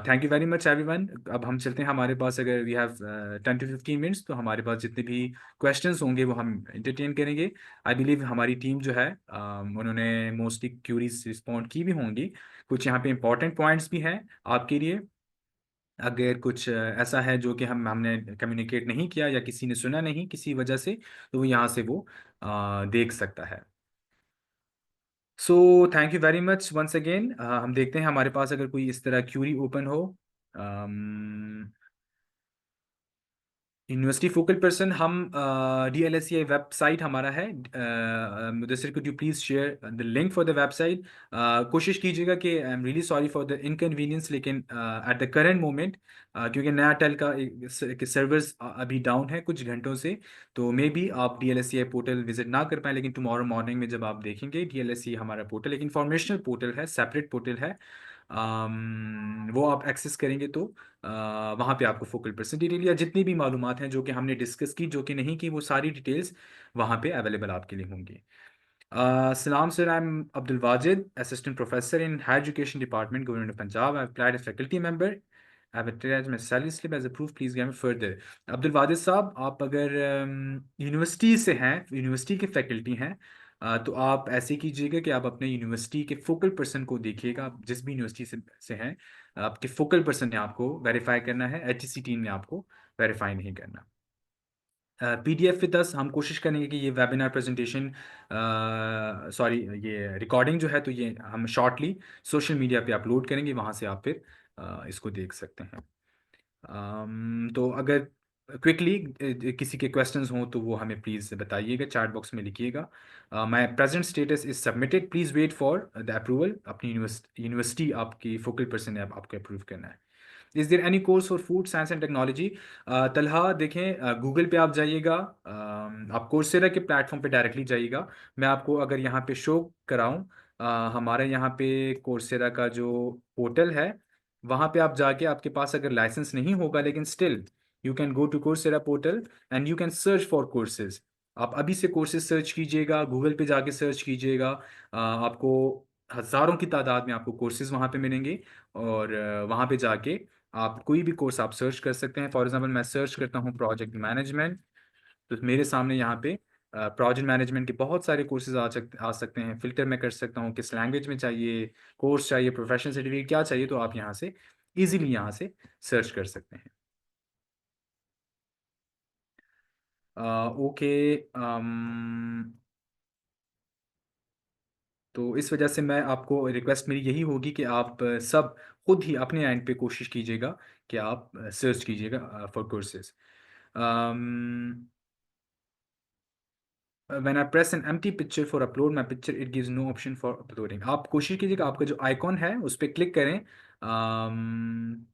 Thank you very much everyone. अब हम चलते हैं, हमारे पास अगर we have 10 to 15 minutes, तो हमारे पास जितने भी questions होंगे वो हम entertain करेंगे। I believe हमारी टीम जो है उन्होंने मोस्टली क्यूरीज रिस्पॉन्ड की भी होंगी। कुछ यहाँ पे इंपॉर्टेंट पॉइंट्स भी हैं आपके लिए। अगर कुछ ऐसा है जो कि हमने कम्युनिकेट नहीं किया या किसी ने सुना नहीं किसी वजह से, तो वो यहाँ से वो देख सकता है। So thank you very much once again. हम देखते हैं हमारे पास अगर कोई इस तरह क्यूरी ओपन हो। यूनिवर्सिटी फोकल पर्सन हम DLSEI वेबसाइट हमारा है। Mudassir could you please share the link for the website. कोशिश कीजिएगा कि I am really sorry for the inconvenience, लेकिन एट द करंट मोमेंट क्योंकि नया टेल का सर्वर्स अभी डाउन है कुछ घंटों से, तो मे बी आप DLSEI पोर्टल विजिट ना कर पाए, लेकिन टुमारो मॉर्निंग में जब आप देखेंगे DLSE हमारा पोर्टल एक इंफॉर्मेशनल पोर्टल है, सेपरेट पोर्टल है। वो आप एक्सेस करेंगे तो वहाँ पे आपको फोकल पर्सन डिटेल या जितनी भी मालूमात हैं जो कि हमने डिस्कस की जो कि नहीं की, वो सारी डिटेल्स वहाँ पे अवेलेबल आपके लिए होंगी। Salam sir, I'm Abdul Wajid, assistant professor in higher education department, Government of Punjab. I've applied as faculty member. I've attached my salary slip as a proof. Please get me further. Abdul Wajid साहब, आप अगर university से हैं, university के faculty हैं, तो आप ऐसे कीजिएगा कि आप अपने यूनिवर्सिटी के फोकल पर्सन को देखिएगा। आप जिस भी यूनिवर्सिटी से हैं, आपके फोकल पर्सन ने आपको वेरीफाई करना है, HEC टीम ने आपको वेरीफाई नहीं करना। PDF विद अस, हम कोशिश करेंगे कि ये वेबिनार प्रेजेंटेशन, सॉरी, ये रिकॉर्डिंग जो है तो ये हम शॉर्टली सोशल मीडिया पे अपलोड करेंगे, वहाँ से आप फिर इसको देख सकते हैं। तो अगर क्विकली किसी के क्वेश्चंस हों तो वो हमें प्लीज़ बताइएगा, चैट बॉक्स में लिखिएगा। My present status is submitted, please wait for the approval. अपनी यूनिवर्सिटी आपकी फोकल पर्सन ने आपको अप्रूव करना है। Is there any course for food science and technology? Talha देखें, गूगल पे आप जाइएगा, आप कोर्सेरा के प्लेटफॉर्म पे डायरेक्टली जाइएगा। मैं आपको अगर यहाँ पे शो कराऊँ, हमारे यहाँ पे कोर्सेरा का जो पोर्टल है, वहाँ पे आप जाके, आपके पास अगर लाइसेंस नहीं होगा लेकिन still you can go to Coursera portal and you can search for courses. आप अभी से कोर्सेज सर्च कीजिएगा, गूगल पे जाके सर्च कीजिएगा, आपको हज़ारों की तादाद में आपको कोर्सेज वहाँ पे मिलेंगे। और वहाँ पे जाके आप कोई भी कोर्स आप सर्च कर सकते हैं। फॉर एग्जांपल मैं सर्च करता हूँ प्रोजेक्ट मैनेजमेंट, तो मेरे सामने यहाँ पे प्रोजेक्ट मैनेजमेंट के बहुत सारे कोर्सेज आ सकते हैं। फिल्टर मैं कर सकता हूँ किस लैंग्वेज में चाहिए, कोर्स चाहिए, प्रोफेशनल सर्टिफिकेट क्या चाहिए, तो आप यहाँ से इजीली यहाँ से सर्च कर सकते हैं। ओके। तो इस वजह से मैं आपको रिक्वेस्ट मेरी यही होगी कि आप सब खुद ही अपने एंड पे कोशिश कीजिएगा कि आप सर्च कीजिएगा for courses. when I press an empty picture for upload my picture, it gives no option for uploading. आप कोशिश कीजिएगा आपका जो आइकॉन है उस पर क्लिक करें,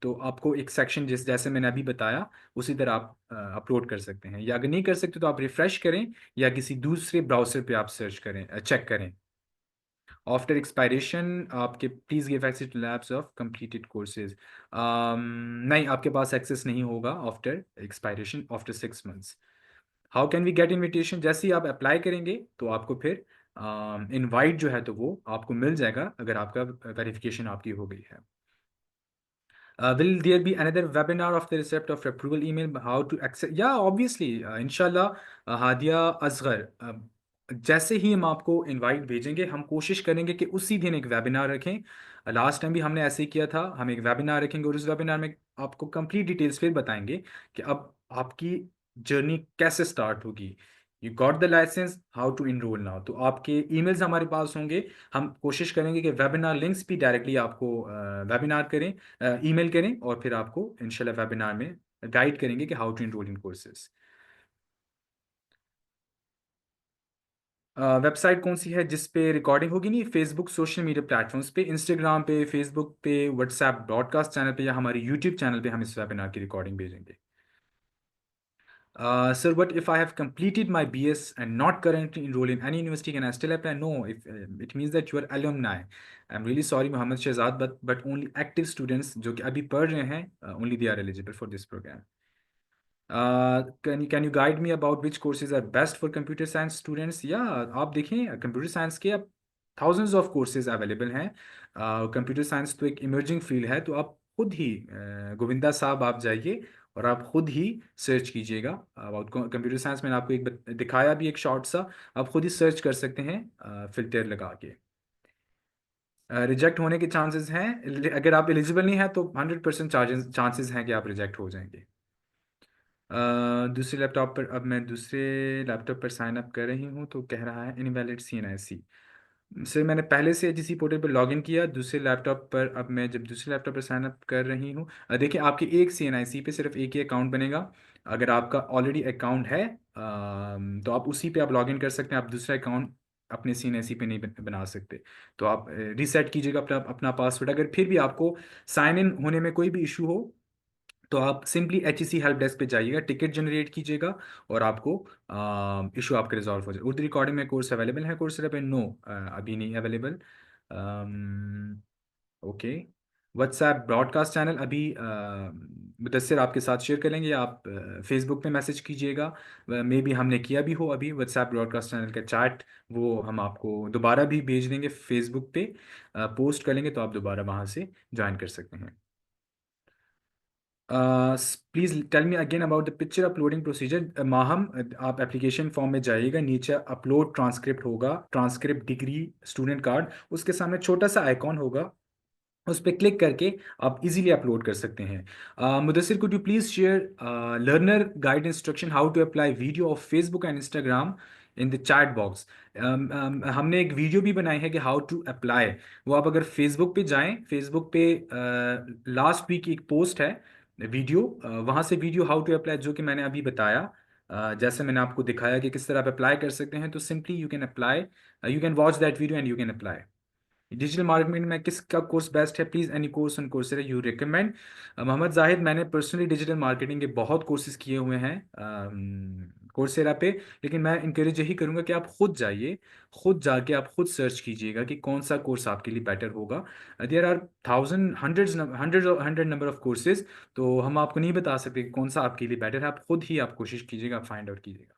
तो आपको एक सेक्शन जैसे मैंने अभी बताया उसी तरह आप अपलोड कर सकते हैं, या अगर नहीं कर सकते तो आप रिफ्रेश करें या किसी दूसरे ब्राउज़र पे आप सर्च करें, चेक करें। आफ्टर एक्सपायरेशन आपके please give access to labs of completed courses. नहीं, आपके पास एक्सेस नहीं होगा after expiration, after 6 months. How can we get invitation? जैसे ही आप अप्लाई करेंगे तो आपको फिर इनवाइट जो है तो वो आपको मिल जाएगा अगर आपका वेरिफिकेशन आपकी हो गई है। Will there be another webinar of the receipt of approval email? How to access? Yeah, obviously, इंशाल्लाह, हादिया असगर, जैसे ही हम आपको इनवाइट भेजेंगे हम कोशिश करेंगे कि उसी दिन एक वेबिनार रखें। लास्ट टाइम भी हमने ऐसे ही किया था, हम एक वेबिनार रखेंगे और उस वेबिनार में आपको कंप्लीट डिटेल्स फिर बताएंगे कि अब आपकी जर्नी कैसे स्टार्ट होगी। You got the licence, how to enrol now, तो आपके ईमेल्स हमारे पास होंगे। हम कोशिश करेंगे कि वेबिनार लिंक्स भी डायरेक्टली आपको वेबिनार करें, ईमेल करें और फिर आपको इंशाल्लाह वेबिनार में गाइड करेंगे कि how to enroll in courses. Website कौन सी है जिस पे रिकॉर्डिंग होगी? नहीं, फेसबुक सोशल मीडिया प्लेटफॉर्म्स पे, इंस्टाग्राम पे, फेसबुक पे, व्हाट्सएप ब्रॉडकास्ट चैनल पे या हमारे यूट्यूब चैनल पे हम इस वेबिनार की रिकॉर्डिंग भेजेंगे। Sir, what if I have completed my BS and not currently enrolled in any university? Can I still apply? No, if it means that you are alumni. I'm really sorry, Mohammed Shehzad, but only active students जो कि अभी पढ़ रहे हैं, only they are eligible for this program. Can you guide me about which courses are best for computer science students? Yeah, आप देखें computer science के अब thousands of courses अवेलेबल हैं। कंप्यूटर साइंस तो एक इमर्जिंग फील्ड है, तो आप खुद ही गोविंदा साहब आप जाइए और आप खुद ही सर्च कीजिएगा अबाउट कंप्यूटर साइंस। मैंने आपको एक दिखाया भी एक शॉर्ट सा, आप खुद ही सर्च कर सकते हैं फिल्टर लगा के। रिजेक्ट होने के चांसेस हैं, अगर आप एलिजिबल नहीं हैं तो 100% चांसेस हैं कि आप रिजेक्ट हो जाएंगे। दूसरे लैपटॉप पर, अब मैं दूसरे लैपटॉप पर साइन अप कर रही हूँ तो कह रहा है इनवैलिड CNIC। सर मैंने पहले से जिसी पोर्टल पर लॉगिन किया दूसरे लैपटॉप पर, अब मैं जब दूसरे लैपटॉप पर साइन अप कर रही हूँ, देखिए आपके एक CNIC पे सिर्फ एक ही अकाउंट बनेगा। अगर आपका ऑलरेडी अकाउंट है तो आप उसी पे आप लॉगिन कर सकते हैं, आप दूसरा अकाउंट अपने CNIC पे नहीं बना सकते। तो आप रीसेट कीजिएगा अपना अपना पासवर्ड। अगर फिर भी आपको साइन इन होने में कोई भी इशू हो तो आप सिंपली HEC हेल्प डेस्क पे जाइएगा, टिकट जनरेट कीजिएगा और आपको इशू आपका रिजॉल्व हो जाए। उर्दू रिकॉर्डिंग में कोर्स अवेलेबल है कोर्सेरा पे? नो, अभी नहीं available. Okay. WhatsApp broadcast channel अभी मुदस्सिर आपके साथ शेयर कर लेंगे, या आप फेसबुक पे मैसेज कीजिएगा। मे बी हमने किया भी हो अभी व्हाट्सएप ब्रॉडकास्ट चैनल का चैट, वो हम आपको दोबारा भी भेज देंगे फेसबुक पे, पोस्ट कर लेंगे तो आप दोबारा वहाँ से ज्वाइन कर सकते हैं। Please tell me again about the picture uploading procedure. Ma'am, आप एप्लीकेशन फॉर्म में जाइएगा, नीचे अपलोड ट्रांसक्रिप्ट होगा, ट्रांसक्रिप्ट डिग्री स्टूडेंट कार्ड, उसके सामने छोटा सा आइकॉन होगा, उस पर क्लिक करके आप इजीली अपलोड कर सकते हैं। Mudassir, could you please share learner guide instruction how to apply video of Facebook and Instagram in the chat box. हमने एक वीडियो भी बनाई है कि हाउ टू अप्लाई, वो आप अगर फेसबुक पे जाएं, फेसबुक पे लास्ट वीक एक पोस्ट है वीडियो, वहाँ से वीडियो हाउ टू अप्लाई जो कि मैंने अभी बताया, जैसे मैंने आपको दिखाया कि किस तरह आप अप्लाई कर सकते हैं, तो simply you can apply, you can watch that video and you can apply. Digital marketing में किसका कोर्स बेस्ट है? Please any course on Coursera you recommend. Mohammad Zahid, मैंने पर्सनली डिजिटल मार्केटिंग के बहुत कोर्सेज किए हुए हैं कोर्सेरा पे, लेकिन मैं इनकरेज यही करूंगा कि आप खुद जाइए, खुद जाके आप खुद सर्च कीजिएगा कि कौन सा कोर्स आपके लिए बेटर होगा। There are thousand hundreds hundred number of courses, तो हम आपको नहीं बता सकते कि कौन सा आपके लिए बेटर है, आप खुद ही आप कोशिश कीजिएगा, फाइंड आउट कीजिएगा।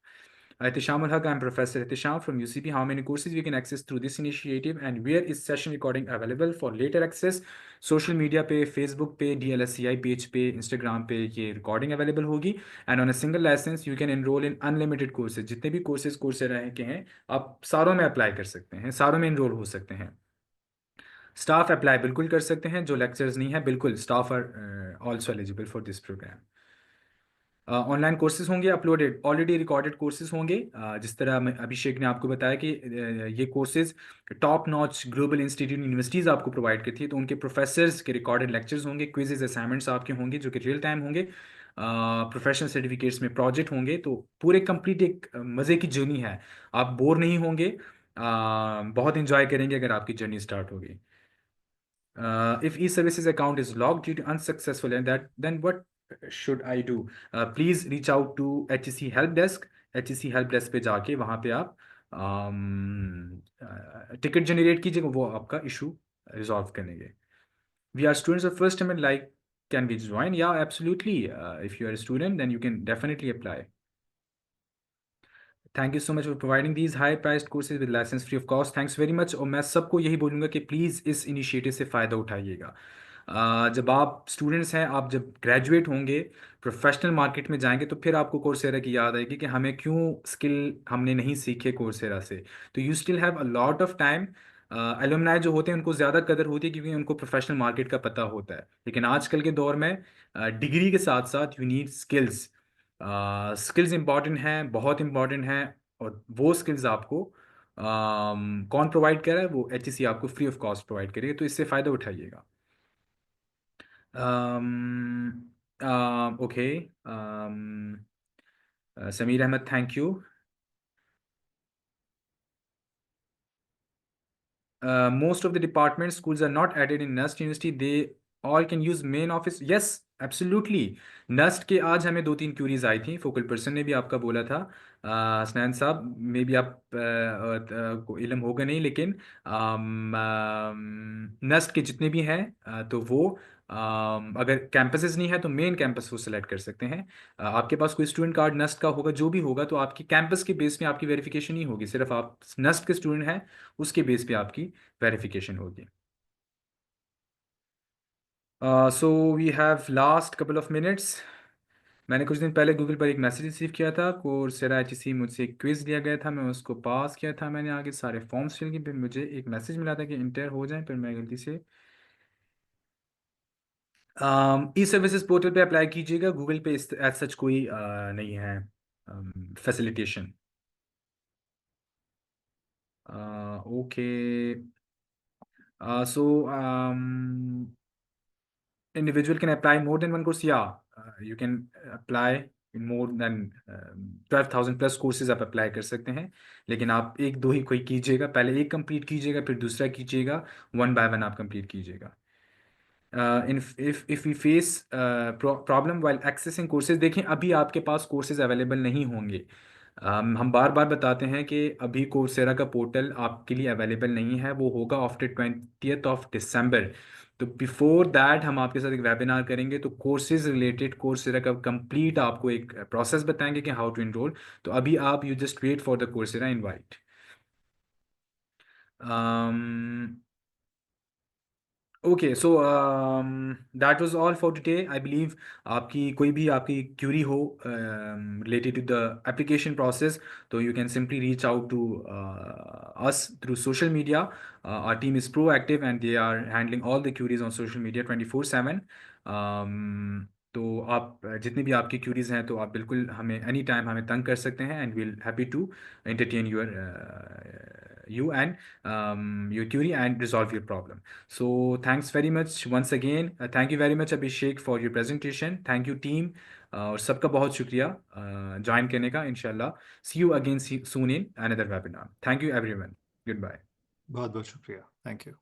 Ihtisham Haq, I'm Professor Ihtisham from UCP. How many courses we can access through this initiative, and where is session recording available for later access? Social media पे, फेसबुक पे, DLSCI page पे, Instagram पे ये recording available होगी। And on a single license you can enroll in unlimited courses, जितने भी courses Coursera के हैं आप सारों में अप्लाई कर सकते हैं, सारों में एनरोल हो सकते हैं। स्टाफ अप्लाई बिल्कुल कर सकते हैं, जो लेक्चर्स नहीं है बिल्कुल staff are also eligible for this program. Online courses होंगे अपलोडेड, ऑलरेडी रिकॉर्डेड कोर्सेज होंगे, जिस तरह अभिषेक ने आपको बताया कि ये courses top notch global institute universities आपको प्रोवाइड करती है, तो उनके प्रोफेसर्स के रिकॉर्डेड लेक्चर्स होंगे, क्विजेज असाइनमेंट्स आपके होंगे जो कि रियल टाइम होंगे, प्रोफेशनल सर्टिफिकेट्स में प्रोजेक्ट होंगे, तो पूरे कंप्लीट एक मज़े की जर्नी है। आप बोर नहीं होंगे, बहुत इंजॉय करेंगे अगर आपकी जर्नी स्टार्ट होगी। If e-services account is locked due to unsuccessful and that, then what should I do? Please reach out to HEC help desk। HEC help desk पे जाके वहाँ पे आप टिकट जनरेट कीजिएगा, वो आपका इशू रिजॉल्व करेंगे। We are students of first time, like, can we join? Yeah, absolutely. If you are a student, then you can definitely apply. Thank you so much for providing these high priced courses with license free of cost. Thanks very much. और मैं सबको यही बोलूँगा कि please इस initiative से फ़ायदा उठाइएगा। जब आप स्टूडेंट्स हैं, आप जब ग्रेजुएट होंगे, प्रोफेशनल मार्केट में जाएंगे, तो फिर आपको कोर्सेरा की याद आएगी कि हमें क्यों स्किल हमने नहीं सीखे कोर्सेरा से। तो you still have a lot of time. Alumni जो होते हैं उनको ज़्यादा कदर होती है क्योंकि उनको प्रोफेशनल मार्केट का पता होता है, लेकिन आजकल के दौर में डिग्री के साथ साथ you need skills. Skills important हैं, बहुत इंपॉर्टेंट हैं, और वो स्किल्स आपको कौन प्रोवाइड कर रहा है? वो HEC आपको फ्री ऑफ कॉस्ट प्रोवाइड करेगी, तो इससे फ़ायदा उठाइएगा। Okay. Sameer Ahmed, thank you. Most of the department schools are not added in NUST University. They all can use main office. Yes, absolutely. NUST के आज हमें 2-3 क्यूरीज आई थी, फोकल पर्सन ने भी आपका बोला था। हसनैन साहब, मे बी आप को इल्म होगा नहीं, लेकिन NUST के जितने भी हैं तो वो अगर कैंपसेस नहीं है तो मेन कैंपस वो सिलेक्ट कर सकते हैं। आपके पास कोई स्टूडेंट कार्ड NUST का होगा, जो भी होगा, तो आपकी कैंपस के बेस में आपकी वेरिफिकेशन नहीं होगी, सिर्फ आप NUST के स्टूडेंट हैं उसके बेस पे आपकी वेरिफिकेशन होगी। So we have last couple of minutes. मैंने कुछ दिन पहले गूगल पर एक मैसेज रिसीव किया था, कोर्सेरा HEC मुझसे एक क्विज लिया गया था, मैं उसको पास किया था, मैंने आगे सारे फॉर्म्स फिल किए, फिर मुझे एक मैसेज मिला था कि इंटर हो जाए, फिर मैं गलती से ई सर्विसेज पोर्टल पे अप्लाई कीजिएगा। गूगल पे एज सच कोई नहीं है facilitation. Okay. So individual can apply more than one course. Yeah, you can apply in more than 12,000 plus courses आप अप्लाई कर सकते हैं, लेकिन आप एक दो ही कोई कीजिएगा, पहले एक कंप्लीट कीजिएगा फिर दूसरा कीजिएगा, वन बाय वन आप कंप्लीट कीजिएगा. If we face problem while accessing courses, देखें अभी आपके पास कोर्सेज अवेलेबल नहीं होंगे. हम बार बार बताते हैं कि अभी कोर्सेरा का पोर्टल आपके लिए अवेलेबल नहीं है, वो होगा आफ्टर 20th of December. तो बिफोर दैट हम आपके साथ एक वेबिनार करेंगे, तो कोर्सेज रिलेटेड कोर्सेरा का कंप्लीट आपको एक प्रोसेस बताएंगे कि हाउ टू इनरोल. तो अभी आप you just wait for the Coursera invite. Okay, so that was all for today. I believe आपकी कोई भी आपकी क्यूरी हो related to the application process, तो you can simply reach out to us through social media. Our team is proactive and they are handling all the queries on social media 24/7. तो आप जितनी भी आपकी क्यूरीज हैं तो आप बिल्कुल हमें एनी टाइम हमें तंग कर सकते हैं, and we'll happy to entertain you and your query and resolve your problem. So thanks very much once again. Thank you very much Abhishek for your presentation. Thank you team. और सबका बहुत शुक्रिया join करने का. इंशाल्लाह see you again soon in another webinar. Thank you everyone. Goodbye. बहुत बहुत शुक्रिया. Thank you.